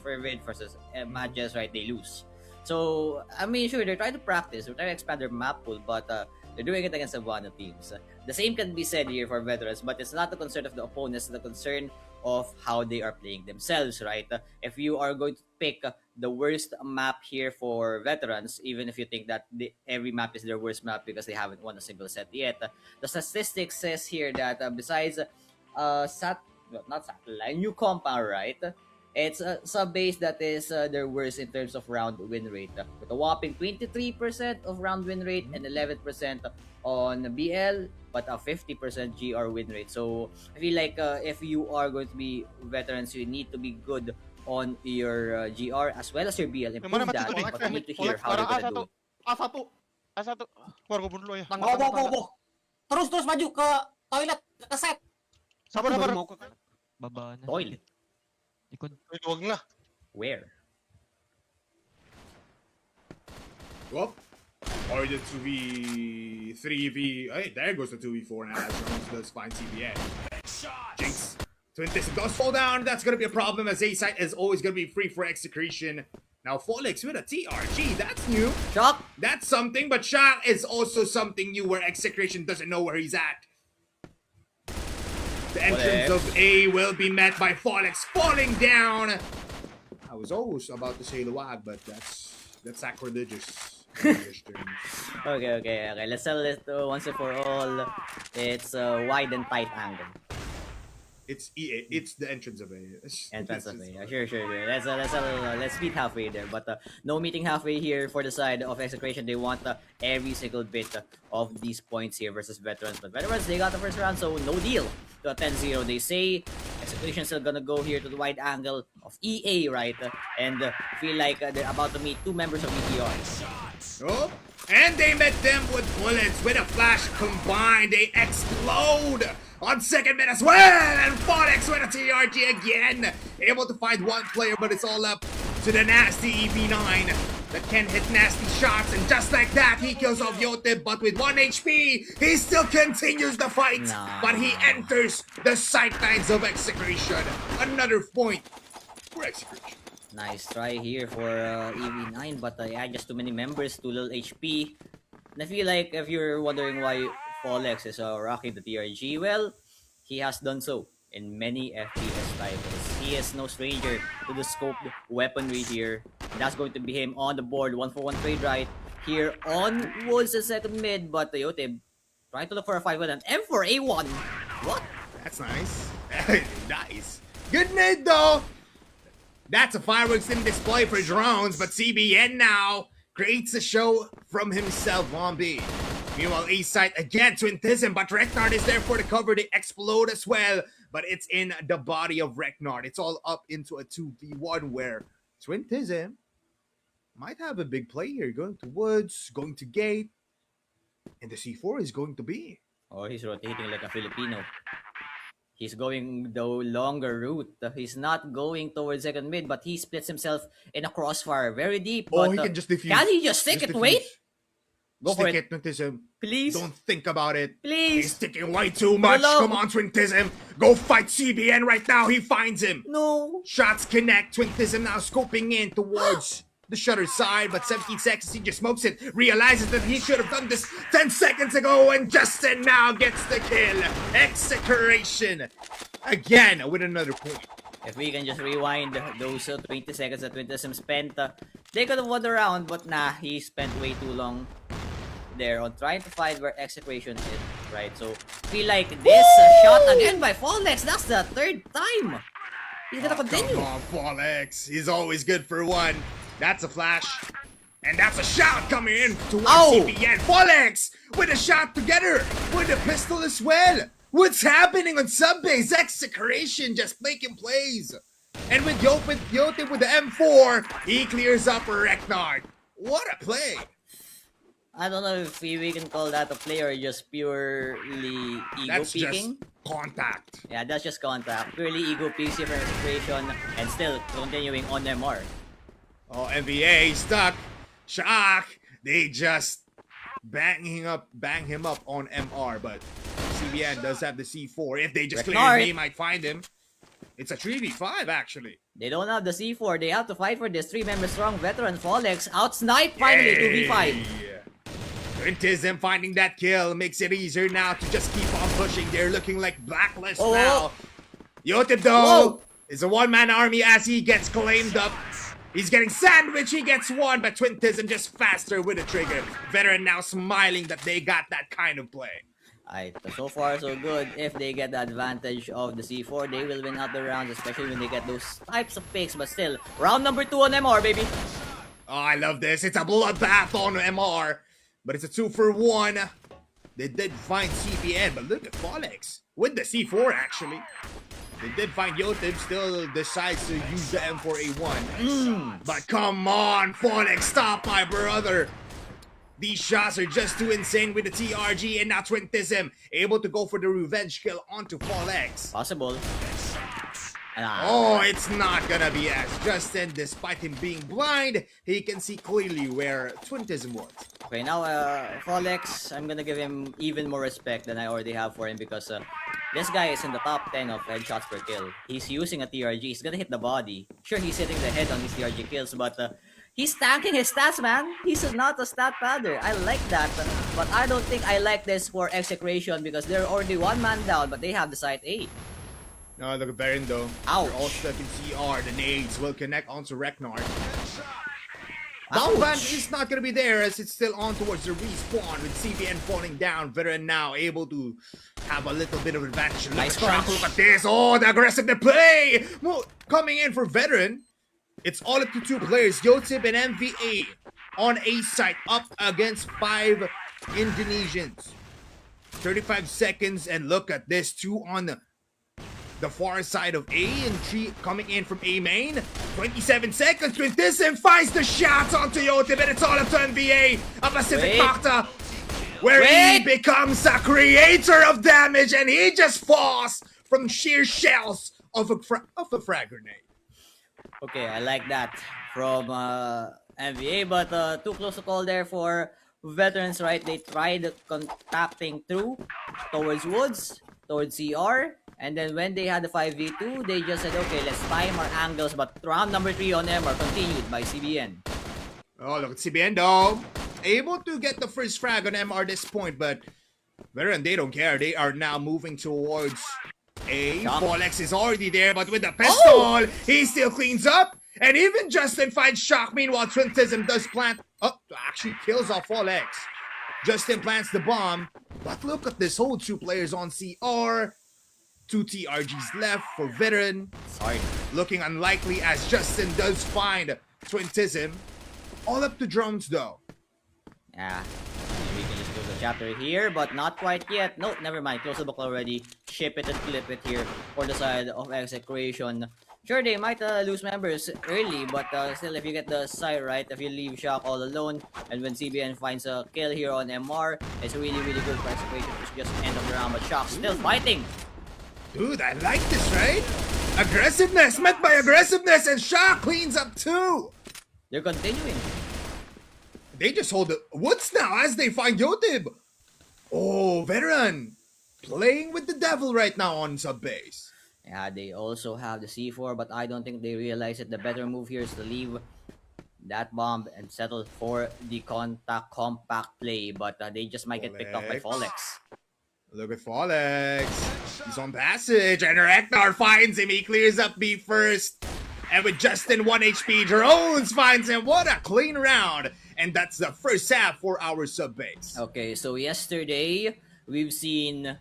Fervid versus matches, right? They lose. So, I mean, sure, they're trying to practice, they're trying to expand their map pool, but they're doing it against Savannah teams. The same can be said here for veterans, but it's not the concern of the opponents, it's the concern of how they are playing themselves, right? If you are going to pick the worst map here for veterans, even if you think that every map is their worst map because they haven't won a single set yet, the statistics says here that besides New Compound, right? It's a sub-base that is their worst in terms of round win rate, with a whopping 23% of round win rate and 11% on BL, but a 50% GR win rate. So I feel like if you are going to be veterans, you need to be good on your GR as well as your BL. Improve that, but we need to hear how they're gonna do it. Asa to. Warga bunlo ya. Bobo. Terus maju ke toilet, ke set. Sabar. Baba na. Toilet. Ikot. Wag na. Where? Well, or the 2v3v. Hey, there goes the 2v4 and as Jones does find CBA. Jinx. Twintis does fall down. That's going to be a problem, as A-side is always going to be free for Execration. Now, Folix with a TRG. That's new. Shock! That's something, but Shock is also something new where Execration doesn't know where he's at. The entrance of A will be met by Folix falling down. I was almost about to say Luwag, but that's sacrilegious. Okay. Let's settle it once and for all. It's a wide and tight angle. It's EA. It's the entrance of A. Entrance of A. Sure. Let's meet halfway there. But no meeting halfway here for the side of Execration. They want every single bit of these points here versus veterans. But veterans, they got the first round, so no deal to a 10-0. They say Execration still gonna go here to the wide angle of EA, right? And feel like they're about to meet two members of ETR. Oh, and they met them with bullets. With a flash combined, they explode on second mid as well. And Fonex with a TRG again. Able to find one player, but it's all up to the nasty EV9 that can hit nasty shots. And just like that, he kills off Yotib, but with 1 HP, he still continues the fight. But he enters the sightlines of Execration. Another point for Execration. Nice try here for EV9, but yeah, just too many members, too little HP. And I feel like if you're wondering why Folex is rocking the TRG, well, he has done so in many FPS titles. He is no stranger to the scoped weaponry here. That's going to be him on the board, 1-for-1 trade right here on Woods and second mid, but Yotib trying to look for a 5-1 and M for A1. What? That's nice. Nice. Good nade though. That's a fireworks in display for drones, but CBN now creates a show from himself on B. Meanwhile, A side again, Twintism, but Reknard is there for the cover. They explode as well, but it's in the body of Reknard. It's all up into a 2v1 where Twintism might have a big play here. Going to Woods, going to Gate, and the C4 is going to be. Oh, he's rotating like a Filipino. He's going the longer route. He's not going towards second mid, but he splits himself in a crossfire very deep. Oh, But, he can just defuse. Can he just stick it? Wait? Go for Stick it. it, Twintism. Please. Don't think about it. Please. He's sticking way too much. Hello. Come on, Twintism. Go fight CBN right now. He finds him. No. Shots connect. Twintism now scoping in towards the shutter side, but 17 seconds, he just smokes it. Realizes that he should have done this 10 seconds ago, and Justin now gets the kill. Execration again with another point. If we can just rewind those 20 seconds that Twintism spent, they could have won the round, but nah, he spent way too long there on trying to find where Execration is, right? So, feel like this shot again by Fallex, that's the third time. He's gonna continue. Come on, Fallex. He's always good for one. That's a flash. And that's a shot coming in towards CPN. Fallex with a shot together with a pistol as well. What's happening on subbase? Execration just making plays. And with Yotip with the M4, he clears up Reknard. What a play. I don't know if we can call that a play or just purely ego That's peeking. just contact. Yeah, that's just contact. Purely ego peaks for Execration and still continuing on MR. Oh, NBA stuck. Shock. They just bang him up on MR, but CBN does have the C4. If they just clear him, they might find him. It's a 3v5 actually. They don't have the C4. They have to fight for this 3-member strong veteran Fallex. Outsnipe finally 2v5. Twintism finding that kill makes it easier now to just keep on pushing. They're looking like Blacklist now. Yotip though is a one-man army as he gets claimed up. He's getting sandwiched, he gets one, but Twintism just faster with the trigger. Veteran now smiling that they got that kind of play. Alright, so far so good. If they get the advantage of the C4, they will win out the rounds, especially when they get those types of picks. But still, round number 2 on MR, baby. Oh, I love this. It's a bloodbath on MR, but it's a 2-for-1. They did find CPN, but look at Fallex with the C4 actually. They did find Yotib, still decides to use the M4A1. But come on, Fallex, stop my brother. These shots are just too insane with the TRG, and now Twintism able to go for the revenge kill onto Fallex. Possible. Oh, it's not gonna be as Justin, despite him being blind, he can see clearly where Twintism was. Okay, now Fallex, I'm gonna give him even more respect than I already have for him because this guy is in the top 10 of headshots per kill. He's using a TRG. He's gonna hit the body. Sure, he's hitting the head on his TRG kills, but he's tanking his stats, man. He's not a stat padder. I like that, but I don't think I like this for Execration because they're already one man down, but they have the site A. No, look at Baron though. Ouch. They're all stuck in CR. The nades will connect onto Reknard. Bomband is not going to be there as it's still on towards the respawn with CBN falling down. Veteran now able to have a little bit of advantage. Nice Look crunch. at this. Oh, the aggressive play. Coming in for Veteran. It's all up to 2 players, Yotib and MVA on A site up against 5 Indonesians. 35 seconds and look at this. 2 on the far side of A and 3 coming in from A main. 27 seconds. Twintism finds the shots onto Yotib and it's all up to NBA. A Pacific Fakta where he becomes a creator of damage and he just falls from sheer shells of a frag grenade. Okay, I like that from MVA, but too close to call there for veterans, right? They tried contacting through towards Woods, towards CR, and then when they had the 5v2, they just said, okay, let's time our angles, but round number 3 on them are continued by CBN. Oh, look at CBN though. Able to get the first frag on MR this point, but Veteran, they don't care. They are now moving towards A. Fallex is already there, but with the pistol, he still cleans up. And even Justin finds Shock. Meanwhile, Twintism does plant. Oh, actually kills off Fallex. Justin plants the bomb. But look at this whole 2 players on CR. 2 TRGs left for Veteran. hard. Looking unlikely as Justin does find Twintism. All up to drones though. Yeah. We can just close the chapter here, but not quite yet. No, never mind. Close the book already. Ship it and flip it here for the side of Execration. Sure, they might lose members early, but still, if you get the side right, if you leave Shock all alone, and when CBN finds a kill here on MR, it's really, really good for Execration to just end of the round, but Shock still fighting. Dude, I like this, right? Aggressiveness met by aggressiveness, and Shock cleans up too. They're continuing. They just hold the woods now as they find Yotib. Oh, veteran. Playing with the devil right now on sub base. Yeah, they also have the C4, but I don't think they realize it. The better move here is to leave that bomb and settle for the compact play, but they just might get picked up by Folex. Folex. Look at Folex. He's on passage, and Reknar finds him. He clears up B first. And with Justin 1 HP, Drones finds him. What a clean round. And that's the first half for our sub base. Okay, so yesterday, we've seen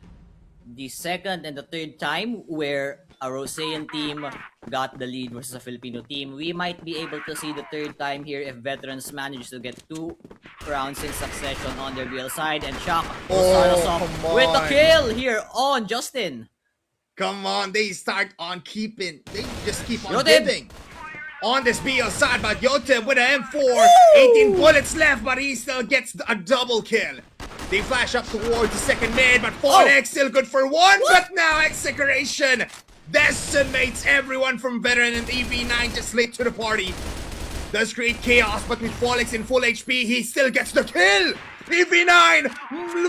the second and the third time where a Rosean team got the lead versus a Filipino team. We might be able to see the third time here if veterans manage to get 2 rounds in succession on their BL side. And Shock will start us off come with a on. kill here on Justin. Come on, they start on keeping. They just keep on Yotib. giving. On this BL side, but Yotib with an M4. 18 bullets left, but he still gets a double kill. They flash up towards the second mid, but Folex still good for one. But now Execration decimates everyone from Veteran and EV9 just late to the party. Does create chaos, but with Folex in full HP, he still gets the kill. EV9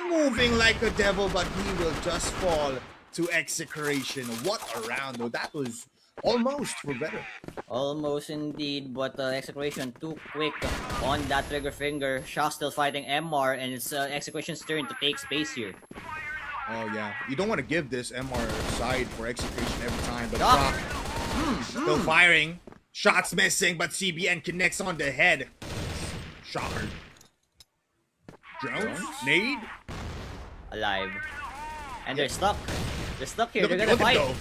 moving like a devil, but he will just fall to Execration. What a round, though. That was almost for Veteran. Almost indeed, but Execration too quick on that trigger finger. Shock still fighting MR, and it's Execration's turn to take space here. Oh, yeah. You don't want to give this MR side for Execration every time, but Shock. Shock still firing. Shots missing, but CBN connects on the head. Shocker. Drones? Nade? Alive. And they're stuck. They're stuck here. Look They're at gonna fight. Yotib, though.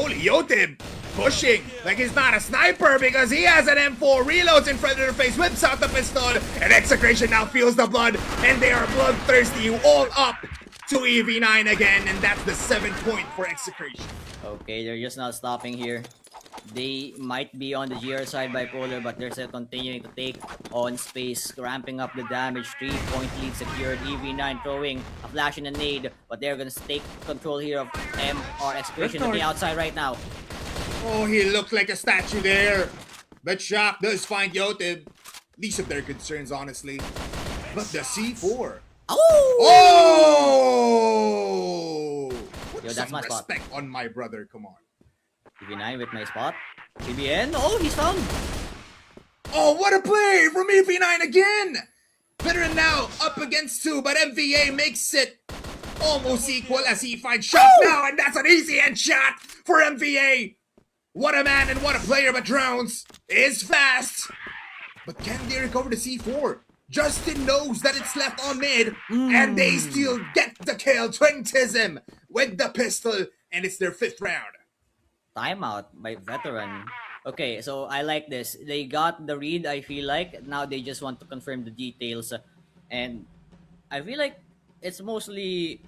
Holy Yotib! Pushing like he's not a sniper because he has an M4, reloads in front of their face, whips out the pistol, and Execration now feels the blood, and they are bloodthirsty, all up to EV9 again, and that's the 7th point for Execration. Okay, they're just not stopping here. They might be on the GR side bipolar, but they're still continuing to take on space, ramping up the damage. 3-point lead secured. EV9 throwing a flash and a nade, but they're gonna take control here of MR Execration on the outside right now. Oh, he looked like a statue there. But Shock does find Yotib. Least of their concerns, honestly. But the C4. Oh! Put Yo, that's some my spot. respect on my brother, come on. EV9 with my spot. CBN. Oh, he's found. Oh, what a play from EV9 again! Veteran now up against 2, but MVA makes it almost equal as he finds Shock now, and that's an easy headshot for MVA. What a man and what a player, but Drones is fast. But can they recover the C4? Justin knows that it's left on mid, and they still get the kill. Twintism with the pistol, and it's their 5th round. Timeout by Veteran. Okay, so I like this. They got the read, I feel like. Now they just want to confirm the details. And I feel like it's mostly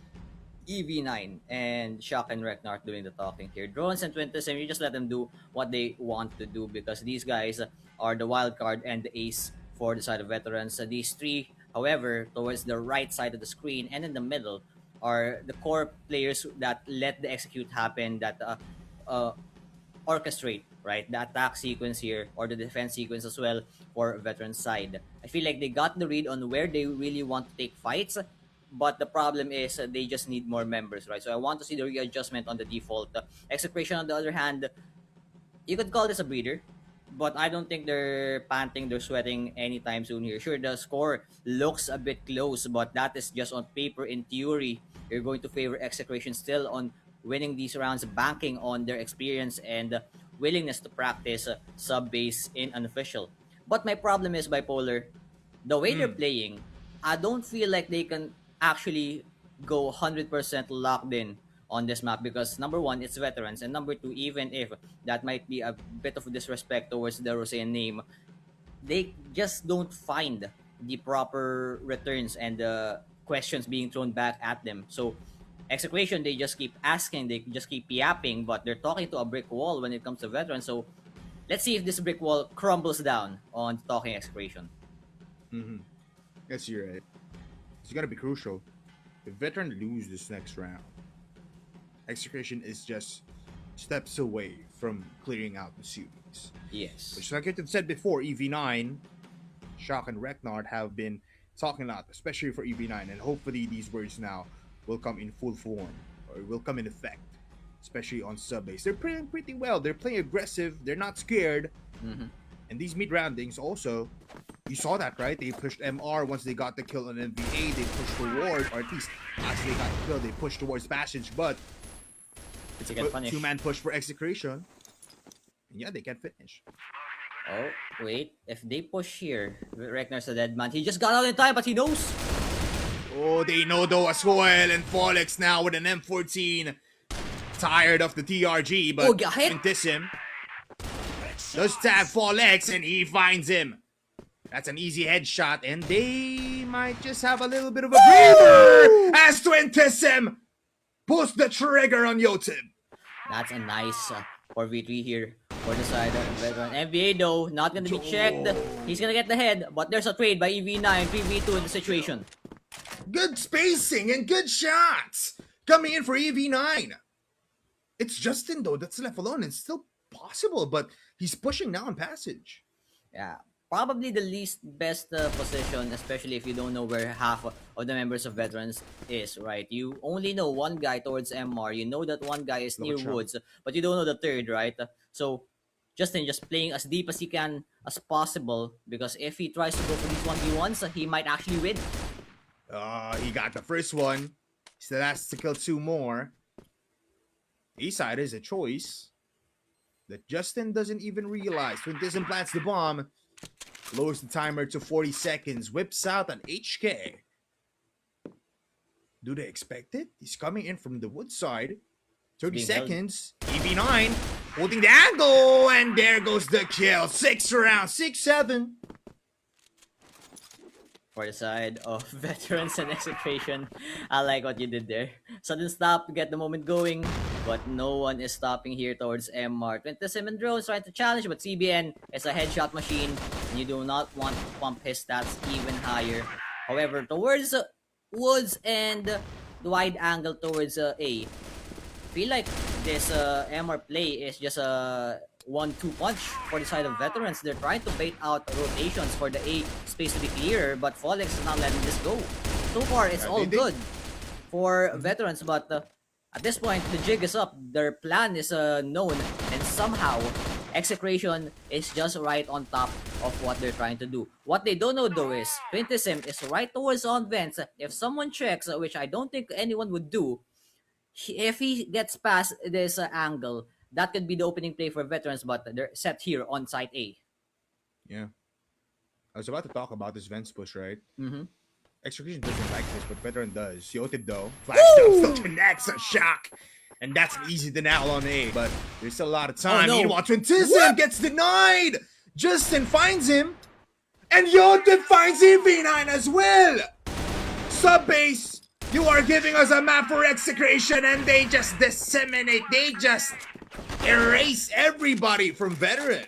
EV9 and Shock and Reknar doing the talking here. Drones and Twintism, you just let them do what they want to do because these guys are the wild card and the ace for the side of Veterans. These 3, however, towards the right side of the screen and in the middle are the core players that let the execute happen, that orchestrate, right, the attack sequence here or the defense sequence as well for Veterans side. I feel like they got the read on where they really want to take fights, but the problem is they just need more members, right? So I want to see the readjustment on the default. Execration, on the other hand, you could call this a breather, but I don't think they're panting, they're sweating anytime soon here. Sure, the score looks a bit close, but that is just on paper. In theory, you're going to favor Execration still on winning these rounds, banking on their experience and willingness to practice sub-base in unofficial. But my problem is, Bipolar, the way they're playing, I don't feel like they can actually go 100% locked in on this map because number one, it's veterans, and number two, even if that might be a bit of disrespect towards the Rosé name, they just don't find the proper returns and questions being thrown back at them. So Execration, they just keep asking, they just keep yapping, but they're talking to a brick wall when it comes to veterans. So let's see if this brick wall crumbles down on talking Execration. Mm-hmm. Yes, you're right. It's gonna be crucial. If veteran lose this next round, Execration is just steps away from clearing out the series. Yes. Which, like I said before, EV9, Shock and Reknard have been talking a lot, especially for EV9, and hopefully these words now will come in full form, or will come in effect, especially on sub-base. They're playing pretty well. They're playing aggressive. They're not scared. Mm-hmm. And these mid-roundings also, you saw that, right? They pushed MR once they got the kill on NBA. They pushed toward, or at least as they got the kill, they pushed towards Passage, but To get punished. two-man push for Execration. And yeah, they can finish. Oh, wait. If they push here, Reknar's a dead man. He just got out in time, but he knows. Oh, they know though as well, and Folex now with an M14. Tired of the TRG, but Oh, got hit. Quintissim does tag Folex, and he finds him. That's an easy headshot, and they might just have a little bit of a breather as Quintissim pulls the trigger on Yotib. That's a nice 4v3 here for the side of veteran. NBA though, not gonna be checked. He's gonna get the head, but there's a trade by EV9, 3v2 in the situation. Good spacing and good shots coming in for EV9. It's Justin though that's left alone. It's still possible, but he's pushing now on Passage. Yeah, probably the least best position, especially if you don't know where half of the members of veterans is, right? You only know one guy towards MR. You know that one guy is near Look at Woods, but you don't know the third, right? So Justin just playing as deep as he can as possible, because if he tries to go for these 1v1s, he might actually win. He got the first one. Still has to kill two more. A-side is a choice that Justin doesn't even realize. Quintissim plants the bomb, lowers the timer to 40 seconds, whips out an HK. Do they expect it? He's coming in from the wood side. 30 Being held. seconds. EV9 holding the angle, and there goes the kill. 6 rounds, 6-7. For the side of veterans and Execration, I like what you did there. Sudden stop to get the moment going, but no one is stopping here towards MR. Quintissim and Drones trying to challenge, but CBN is a headshot machine, and you do not want to pump his stats even higher. However, towards Woods and the wide angle towards A, feel like this MR play is just a 1-2 punch for the side of veterans. They're trying to bait out rotations for the A space to be clearer, but Folex is not letting this go. So far, it's all good for veterans, but at this point, the jig is up. Their plan is known, and somehow, Execration is just right on top of what they're trying to do. What they don't know though is, Quintissim is right towards on vents. If someone checks, which I don't think anyone would do, if he gets past this angle, that could be the opening play for veterans, but they're set here on site A. Yeah. I was about to talk about this Vents push, right? Mm-hmm. Execution doesn't like this, but Veteran does. Yotib though. Flashdown still connects a shock. And that's an easy denial on A, but there's still a lot of time. Oh, no. Meanwhile, Quintissim gets denied! Justin finds him, and Yotib finds EV9 as well! Subbase, you are giving us a map for Execration, and they just disseminate. They just erase everybody from Veteran.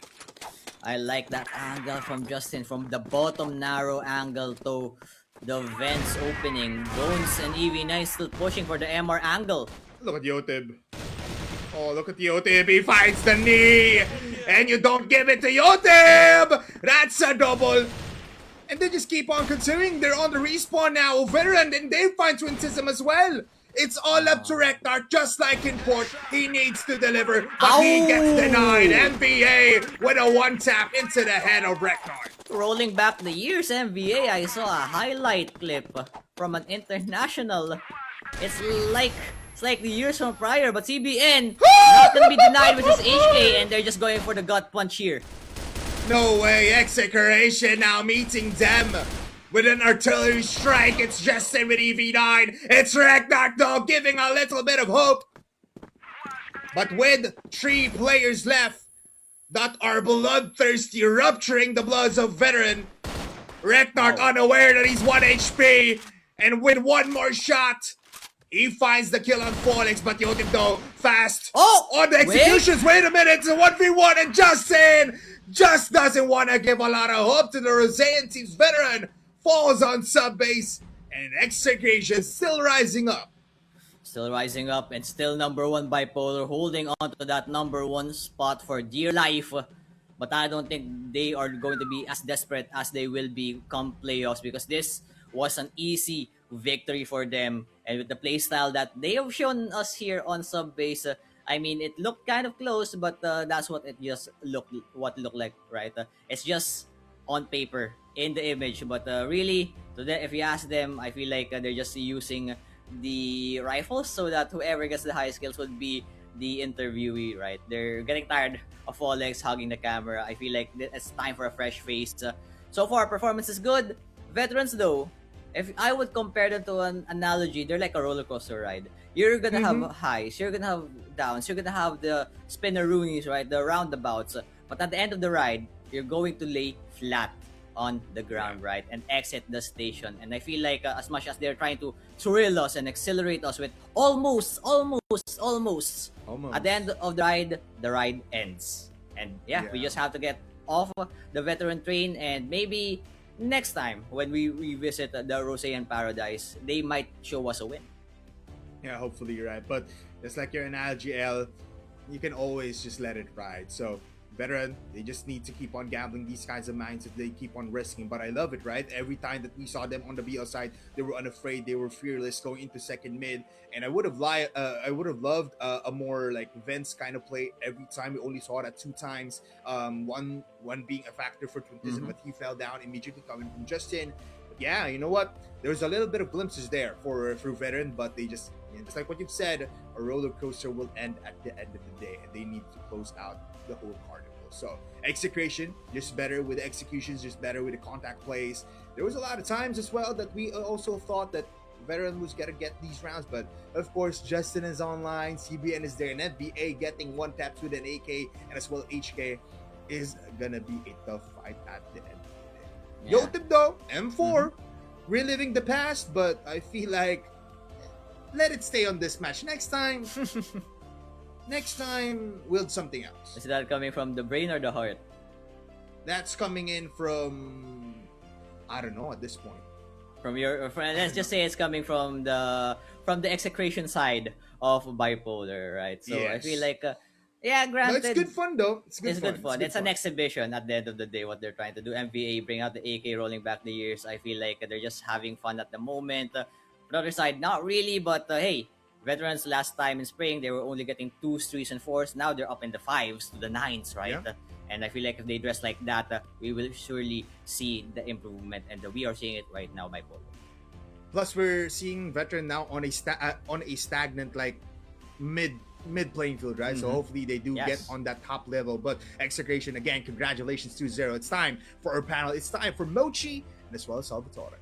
I like that angle from Justin, from the bottom narrow angle to the vents opening. Bones and EV9 still pushing for the MR angle. Look at Yotib. Oh, look at Yotib. He finds the knee. And you don't give it to Yotib. That's a double. And they just keep on continuing. They're on the respawn now. Veteran, and they find Quintissim as well. It's all up to Reknard, just like in Port. He needs to deliver, but he gets denied. MBA with a one-tap into the head of Reknard. Rolling back the years, MVA, I saw a highlight clip from an international. It's like the years from prior, but CBN not gonna be denied with his HK, and they're just going for the gut punch here. No way, Execration now meeting them with an artillery strike. It's Justin with EV9. It's Reknard though, giving a little bit of hope. But with 3 players left that are bloodthirsty, rupturing the bloods of veteran, Reknart unaware that he's 1 HP, and with one more shot, he finds the kill on Folex, but Yotim though, fast on the executions. Wait a minute, it's a 1v1, and Justin just doesn't want to give a lot of hope to the Rosean team's veteran. Falls on sub base, and Execration still rising up. Still rising up and still number 1 Bipolar, holding on to that number 1 spot for dear life. But I don't think they are going to be as desperate as they will be come playoffs, because this was an easy victory for them. And with the playstyle that they have shown us here on sub base, I mean, it looked kind of close, but that's what it just looked like, right? It's just on paper in the image, but really, today, if you ask them, I feel like they're just using the rifles so that whoever gets the highest skills would be the interviewee, right? They're getting tired of Alex hugging the camera. I feel like it's time for a fresh face. So far, performance is good. Veterans, though, if I would compare them to an analogy, they're like a roller coaster ride. You're gonna have highs, you're gonna have downs, you're gonna have the spinneroonies, right? The roundabouts. But at the end of the ride, you're going to lay flat on the ground, right? And exit the station. And I feel like as much as they're trying to thrill us and accelerate us with almost, at the end of the ride ends. And we just have to get off the veteran train, and maybe next time when we revisit the Rosean Paradise, they might show us a win. Yeah, hopefully you're right. But just like your analogy, L, you can always just let it ride. So veteran, they just need to keep on gambling these kinds of minds if they keep on risking. But I love it, right? Every time that we saw them on the BL side, they were unafraid, they were fearless going into second mid. And I would have loved a more like Vince kind of play every time. We only saw that 2 times. One being a factor for Twintism, but he fell down immediately coming from Justin. But yeah, you know what? There's a little bit of glimpses there for veteran, but they just like what you've said, a roller coaster will end at the end of the day, and they need to close out the whole carnival. So Execration, just better with the executions, just better with the contact plays. There was a lot of times as well that we also thought that veteran was gonna get these rounds, but of course Justin is online, CBN is there, and NBA getting 1 taps with an AK and as well HK is gonna be a tough fight at the end of the day. Yotim though, M4, reliving the past, but I feel like let it stay on this match. Next time we'll do something else. Is that coming from the brain or the heart? That's coming in from, I don't know at this point. Let's just say it's coming from the Execration side of Bipolar, right? So yes. I feel like granted, No, it's good fun though. It's good fun. It's an exhibition at the end of the day, what they're trying to do. MVA, bring out the AK, rolling back the years. I feel like they're just having fun at the moment. On the other side, not really, but hey, veterans last time in spring, they were only getting 2s, 3s, and 4s. Now they're up in the 5s to the 9s, right? Yeah. And I feel like if they dress like that, we will surely see the improvement, and we are seeing it right now by Polo. Plus, we're seeing veteran now on a stagnant like mid playing field, right? So hopefully they do get on that top level. But Execration, again, congratulations 2-0. It's time for our panel. It's time for Mochi and as well as Salvatore.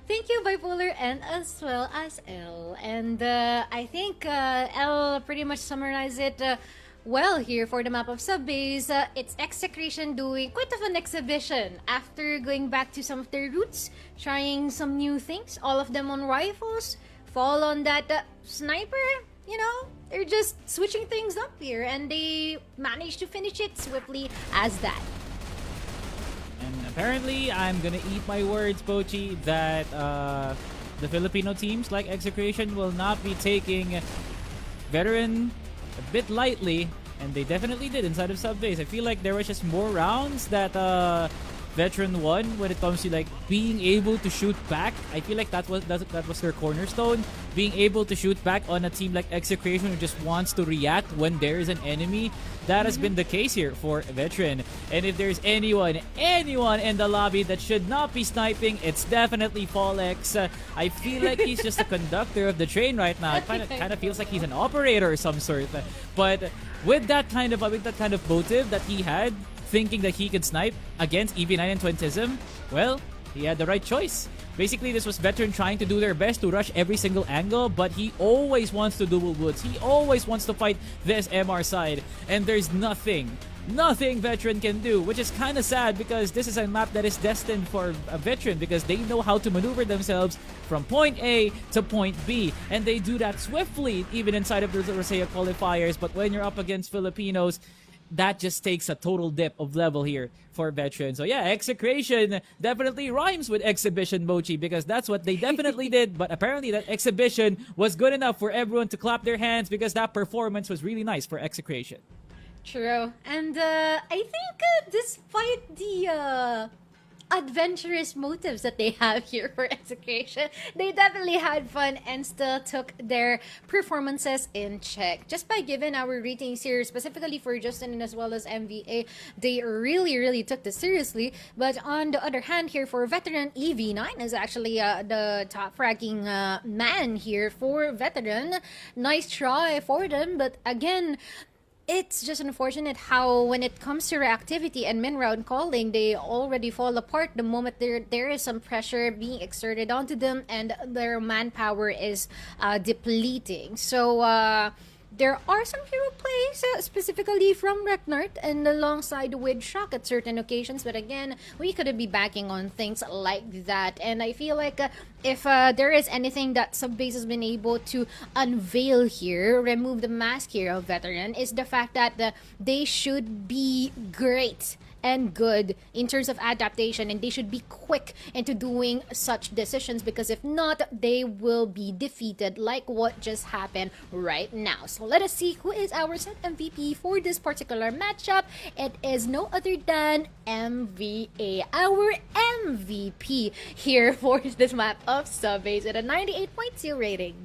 Thank you, Bipolar, and as well as L. And I think L pretty much summarized it well here for the map of Subbase. It's Execration doing quite of an exhibition after going back to some of their roots, trying some new things, all of them on rifles, fall on that sniper. You know, they're just switching things up here, and they managed to finish it swiftly as that. And apparently, I'm gonna eat my words, Pochi, that the Filipino teams like Execration will not be taking veteran a bit lightly, and they definitely did inside of Subbase. I feel like there was just more rounds that veteran won when it comes to like being able to shoot back. I feel like that was their cornerstone, being able to shoot back on a team like Execration who just wants to react when there is an enemy. That has been the case here for veteran. And if there's anyone in the lobby that should not be sniping, it's definitely Folex. I feel like he's just a conductor of the train right now. It kind of feels like he's an operator of some sort. But with that kind of motive that he had, thinking that he could snipe against EV9 and Twintism, well, He had the right choice. Basically, this was veteran trying to do their best to rush every single angle, but he always wants to dual woods. He always wants to fight this MR side, and there's nothing veteran can do, which is kind of sad because this is a map that is destined for a veteran because they know how to maneuver themselves from point A to point B, and they do that swiftly even inside of the Rosea qualifiers. But when you're up against Filipinos, that just takes a total dip of level here for veterans. So yeah, Execration definitely rhymes with exhibition, Mochi, because that's what they definitely did. But apparently that exhibition was good enough for everyone to clap their hands because that performance was really nice for Execration. True. And I think despite the adventurous motives that they have here for Execration, they definitely had fun and still took their performances in check. Just by giving our ratings here, specifically for Justin and as well as MVA, they really took this seriously. But on the other hand here, for veteran, EV9 is actually the top ranking man here for veteran. Nice try for them, but again, it's just unfortunate how when it comes to reactivity and min-round calling, they already fall apart the moment there is some pressure being exerted onto them and their manpower is depleting. So there are some hero plays, specifically from Reknart and alongside with Shock at certain occasions, but again, we couldn't be backing on things like that. And I feel like if there is anything that Subbase has been able to unveil here, remove the mask here of veteran, is the fact that they should be great and good in terms of adaptation, and they should be quick into doing such decisions, because if not, they will be defeated like what just happened right now. So let us see who is our set MVP for this particular matchup. It is no other than MVA, our MVP here for this map of Subbase at a 98.2 rating.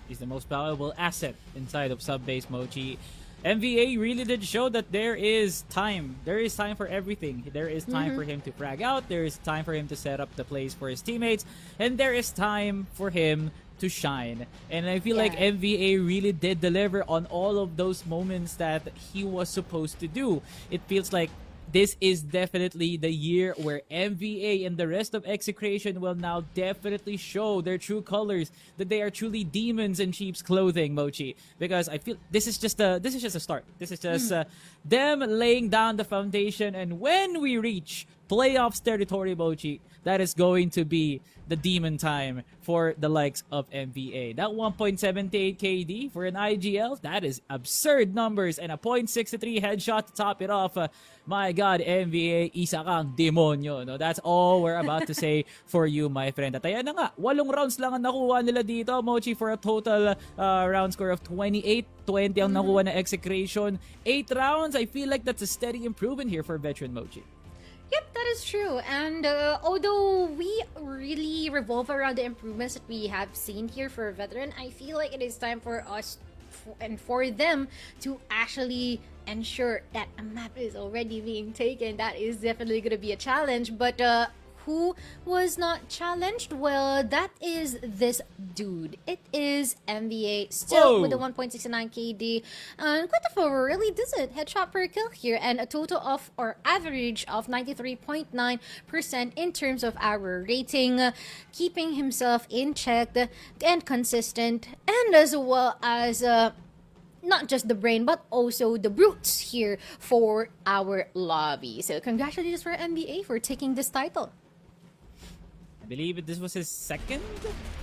He's the most valuable asset inside of Subbase, Mochi. MVA really did show that there is time. There is time for everything. There is time for him to frag out. There is time for him to set up the plays for his teammates. And there is time for him to shine. And I feel like MVA really did deliver on all of those moments that he was supposed to do. It feels like this is definitely the year where MVA and the rest of Execration will now definitely show their true colors, that they are truly demons in sheep's clothing, Mochi. Because I feel this is just a start. This is just them laying down the foundation, and when we reach playoffs territory, Mochi, that is going to be the demon time for the likes of MVA. That 1.78 KD for an IGL, that is absurd numbers, and a .63 headshot to top it off. My God, MVA, isa kang demonyo. No? That's all we're about to say for you, my friend. At ayan na nga, 8 rounds lang ang nakuha nila dito, Mochi, for a total round score of 28. 20 ang nakuha na Execration. 8 rounds, I feel like that's a steady improvement here for veteran Mochi. Yep, that is true. And although we really revolve around the improvements that we have seen here for a veteran, I feel like it is time for us and for them to actually ensure that a map is already being taken. That is definitely going to be a challenge. But who was not challenged? Well, that is this dude. It is MVA, still with a 1.69 KD. And quite of a really decent headshot per kill here, and a total of, or average of 93.9% in terms of our rating, keeping himself in check and consistent, and as well as not just the brain, but also the brutes here for our lobby. So congratulations for MVA for taking this title. I believe this was his second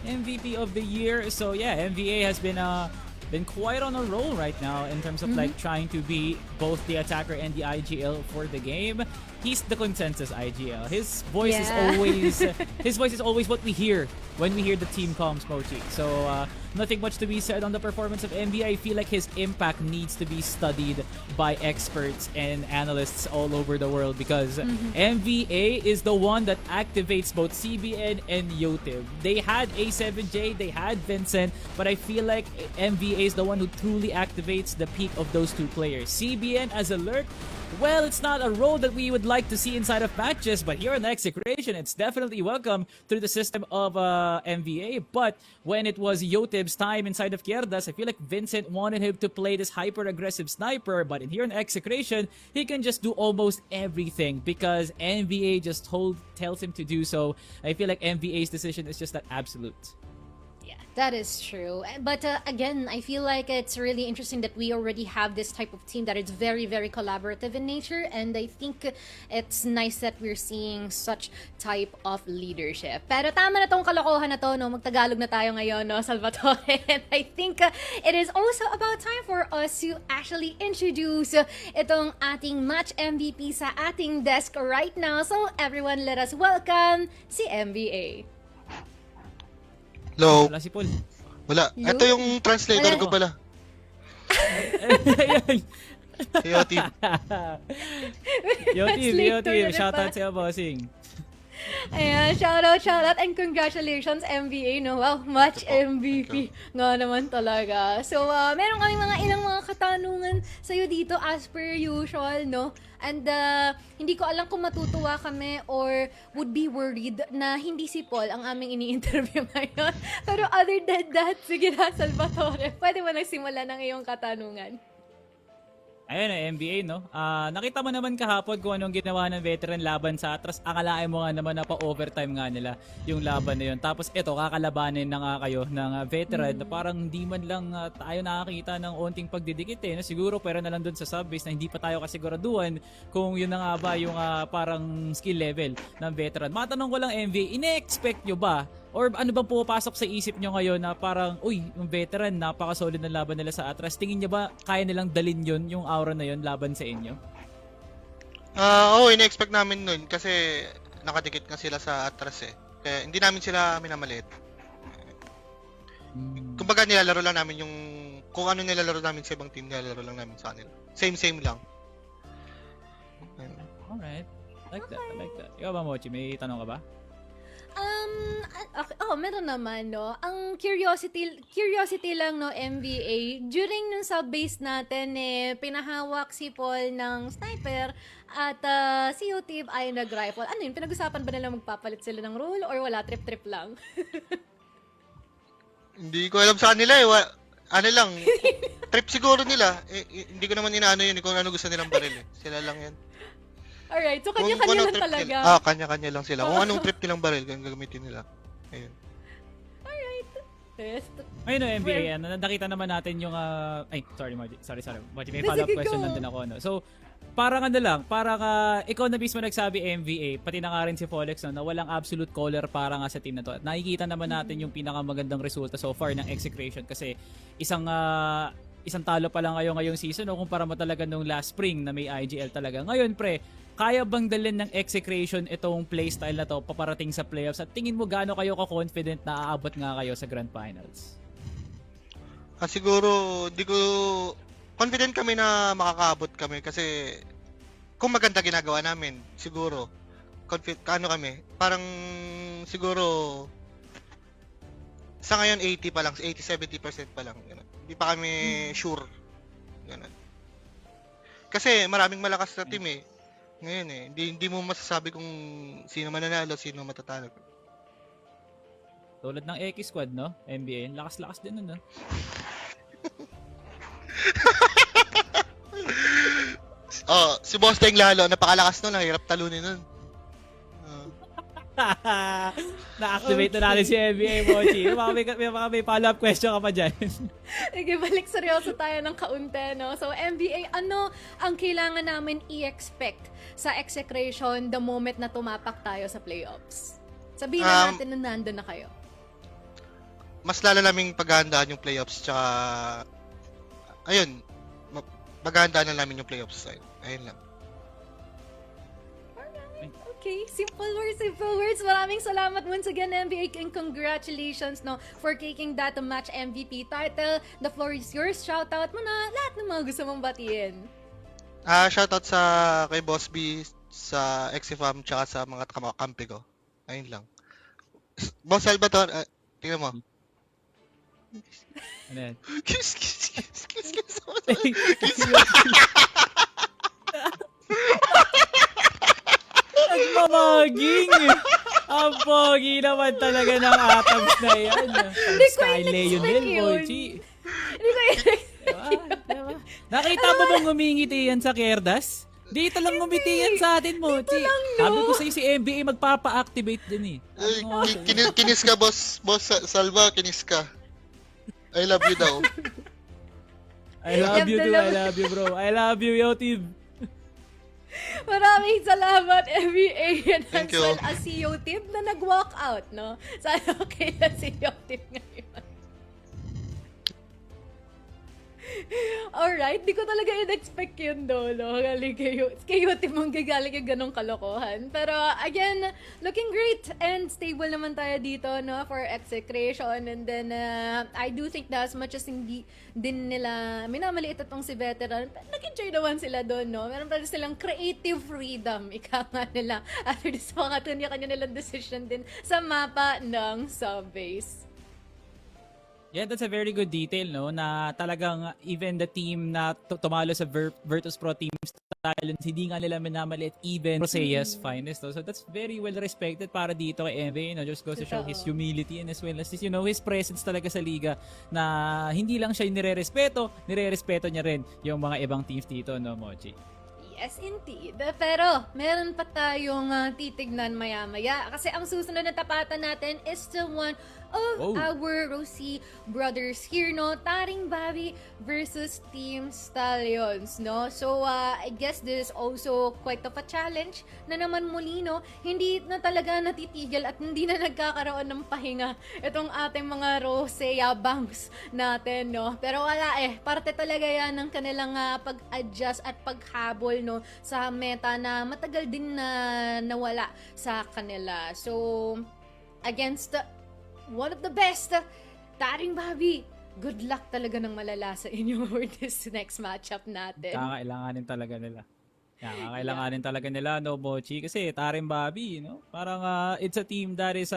MVP of the year. So yeah, MVA has been quite on a roll right now in terms of like trying to be both the attacker and the IGL for the game. He's the consensus IGL. His voice is always what we hear when we hear the team comms, Mochi. So nothing much to be said on the performance of MVA. I feel like his impact needs to be studied by experts and analysts all over the world, because MVA is the one that activates both CBN and Yotib. They had A7J, they had Vincent, but I feel like MVA is the one who truly activates the peak of those two players. CBN as alert, well, it's not a role that we would like to see inside of matches, but here in Execration, it's definitely welcome through the system of MVA. But when it was Yotib Cub's time inside of Kierdas, I feel like Vincent wanted him to play this hyper-aggressive sniper, but in here in Execration, he can just do almost everything because NBA just tells him to do so. I feel like NVA's decision is just that absolute. Yeah, that is true. But again, I feel like it's really interesting that we already have this type of team that is very, very collaborative in nature. And I think it's nice that we're seeing such type of leadership. Pero tama na tong kalokohan na to, no? Magtagalog na tayo ngayon, no, Salvatore? And I think it is also about time for us to actually introduce itong ating match MVP sa ating desk right now. So everyone, let us welcome si MBA. Hello. Wala si Paul. Wala. Yo. Ito yung translator Wala. ko pala. Ayan. Yo, team. Yo team, Translator shoutout na sa'yo, bossing. Ayan, shoutout, and congratulations MBA, no? Wow, match MVP nga naman talaga. So, meron kaming ilang mga katanungan sa'yo dito as per usual, no? And hindi ko alam kung matutuwa kami or would be worried na hindi si Paul ang aming ini-interview ngayon. Pero other than that, sige na, Salvatore, pwede mo nagsimula ng iyong katanungan. Ayun, NBA, no? Nakita mo naman kahapon kung anong ginawa ng veteran laban sa Atras. Akalain mo nga naman na pa-overtime nga nila yung laban na yun. Tapos ito, kakalabanin na nga kayo ng veteran na parang hindi man lang tayo nakakita ng onting pagdidikit eh. No? Siguro pero na lang dun sa subbase na hindi pa tayo kasiguraduhan kung yun na nga ba yung parang skill level ng veteran. Matanong ko lang, NBA, ine-expect nyo ba? Or ano ba pupasok sa isip nyo ngayon na parang, uy, yung veteran, napaka-solid na laban nila sa Atras. Tingin nyo ba kaya nilang dalin yun, yung aura na yun, laban sa inyo? Oo, ina-expect namin nun kasi nakadikit nga sila sa Atras eh. Kaya hindi namin sila minamaliit. Kumbaga nilalaro lang namin yung, kung ano nilalaro namin sa ibang team, nilalaro lang namin sa kanila. Same lang. Alright. I like that. Ikaw ba, Mochi? May tanong ka ba? Meron naman, no? Ang curiosity lang, no, MBA, during nung sub-base natin, pinahawak si Paul ng sniper at si Utib ay nag-rifle. Ano yun? Pinag-usapan ba nila magpapalit sila ng role or wala? Trip-trip lang? Hindi ko alam sa kanila eh. Ano lang, trip siguro nila. Hindi ko naman inaano yun kung ano gusto nilang baril eh. Sila lang yan. Alright, so Kung kanya-kanya anong lang trip talaga. Nila, kanya-kanya lang sila. Kung anong trip nilang baril, ganun gagamitin nila. Ayun. Yes. Ayun, no, NBA, nakita naman natin yung sorry, Mochi. Sorry. Mochi, may follow-up question lang din ako. No? So, parang ikaw na mismo nagsabi, MVA, pati na nga rin si Folex, no, na walang absolute color para nga sa team na to. At nakikita naman natin yung pinakamagandang resulta so far ng Execration kasi isang talo pa lang kayo ngayong season, no, kumpara mo talaga nung last spring na may IGL talaga. Ngayon, pre, kaya bang dalhin ng Execration itong playstyle na to paparating sa playoffs? At tingin mo gaano kayo ka-confident na aabot nga kayo sa Grand Finals? Siguro, confident kami na makakaabot kami kasi kung maganda ginagawa namin, siguro, kami, parang siguro, sa ngayon 80 pa lang, 80-70% pa lang. Ganun. Hindi pa kami sure. Ganun. Kasi maraming malakas na team eh. Ngayon eh, hindi mo masasabi kung sino mananalo, sino matatalo. Tulad ng X Squad, no? NBA, lakas-lakas din nun, no? Si Boss Teng lalo, napakalakas nun, ang hirap talunin nun. Na-activate na natin si NBA, Mochi. May follow-up question ka pa dyan. Sige, balik seryoso tayo ng kaunti, no? So, NBA, ano ang kailangan namin i-expect sa Execration the moment na tumapak tayo sa playoffs? Sabihin na natin na nandun na kayo. Mas lalo naming paghahandaan yung playoffs, tsaka, ayun, paghahandaan na namin yung playoffs. Ayun lang. Okay, simple words. Maraming salamat once again, NBA, and congratulations, no, for taking that match MVP title. The floor is yours. Shoutout mo na lahat ng mga gusto mong batiin. Shoutout sa kay Boss B, sa Exifam, tsaka sa mga kampi ko. Ayun lang. Boss Salvatore, tingnan mo. Ano yan? Kiss. Nagmamaging! Aba! Pogi naman talaga ng atoms na yan. Sky Leonel, Mochi. Hindi ko Diba? Nakita mo bang ngumingiti yan sa Kerdas? Dito lang ngumiti yan sa atin, Mochi. Sabi ko sa'yo si NBA magpapa-activate din eh. Ay, kinis ka, boss. Boss Salva, kinis ka. I love you daw. I love you too, I love you bro. I love you, yo team. Maraming salamat, FBA, and Thank as you. well as CEO team na nag-walk out, no? Sana okay na CEO team ngayon. Alright, di ko talaga in-expect yun, no? Galing kayo team mong gagaling yung ganong kalokohan. Pero, again, looking great and stable naman tayo dito, no? For Execration. And then, I do think na as much as hindi din nila minamaliit itong si Veteran, nag-enjoy naman sila doon, no? Meron pa rin silang creative freedom, ika nga nila. After this, mga kanya-kanya nilang decision din sa mapa ng subbase. Yeah, that's a very good detail, no? Na talagang even the team na tumalo sa Virtus Pro Team Talents, hindi nga nila minamaliit even Rosea's finest, no? So that's very well respected para dito kay MV, no? Just goes to show his humility and as well as his presence talaga sa liga na hindi lang siya nire-respeto niya rin yung mga ibang teams dito, no, Mochi? Yes, indeed. Pero, meron pa tayong titignan maya-maya. Kasi ang susunod na tapatan natin is the one of our Rossi brothers here, no? Taring Bobby versus Team Stallions, no? So, I guess this is also quite of a challenge na naman muli, no? Hindi na talaga natitigil at hindi na nagkakaroon ng pahinga itong ating mga Rosea bangs natin, no? Pero wala parte talaga yan ng kanilang pag-adjust at paghabol, no? Sa meta na matagal din na nawala sa kanila. So, against one of the best, Taring Bobby, good luck talaga ng malala sa inyo for this next matchup natin. Kakailanganin talaga nila. Kakailanganin talaga nila, no, Mochi? Kasi Taring Bobby, no? Parang it's a team that is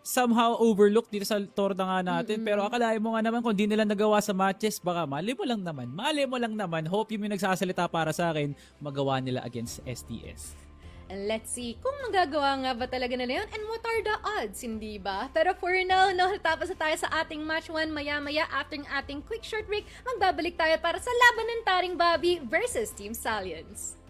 somehow overlooked dito sa torna nga natin. Pero akalain mo nga naman kung di nila nagawa sa matches, baka mali mo lang naman. Hope yung nagsasalita para sa akin, magawa nila against STS. And let's see kung magagawa nga ba talaga nila yun and what are the odds, hindi ba? Pero for now, no, tapos na tayo sa ating match 1 maya-maya after ng ating quick short break, magbabalik tayo para sa laban ng Taring Bobby versus Team Stallions.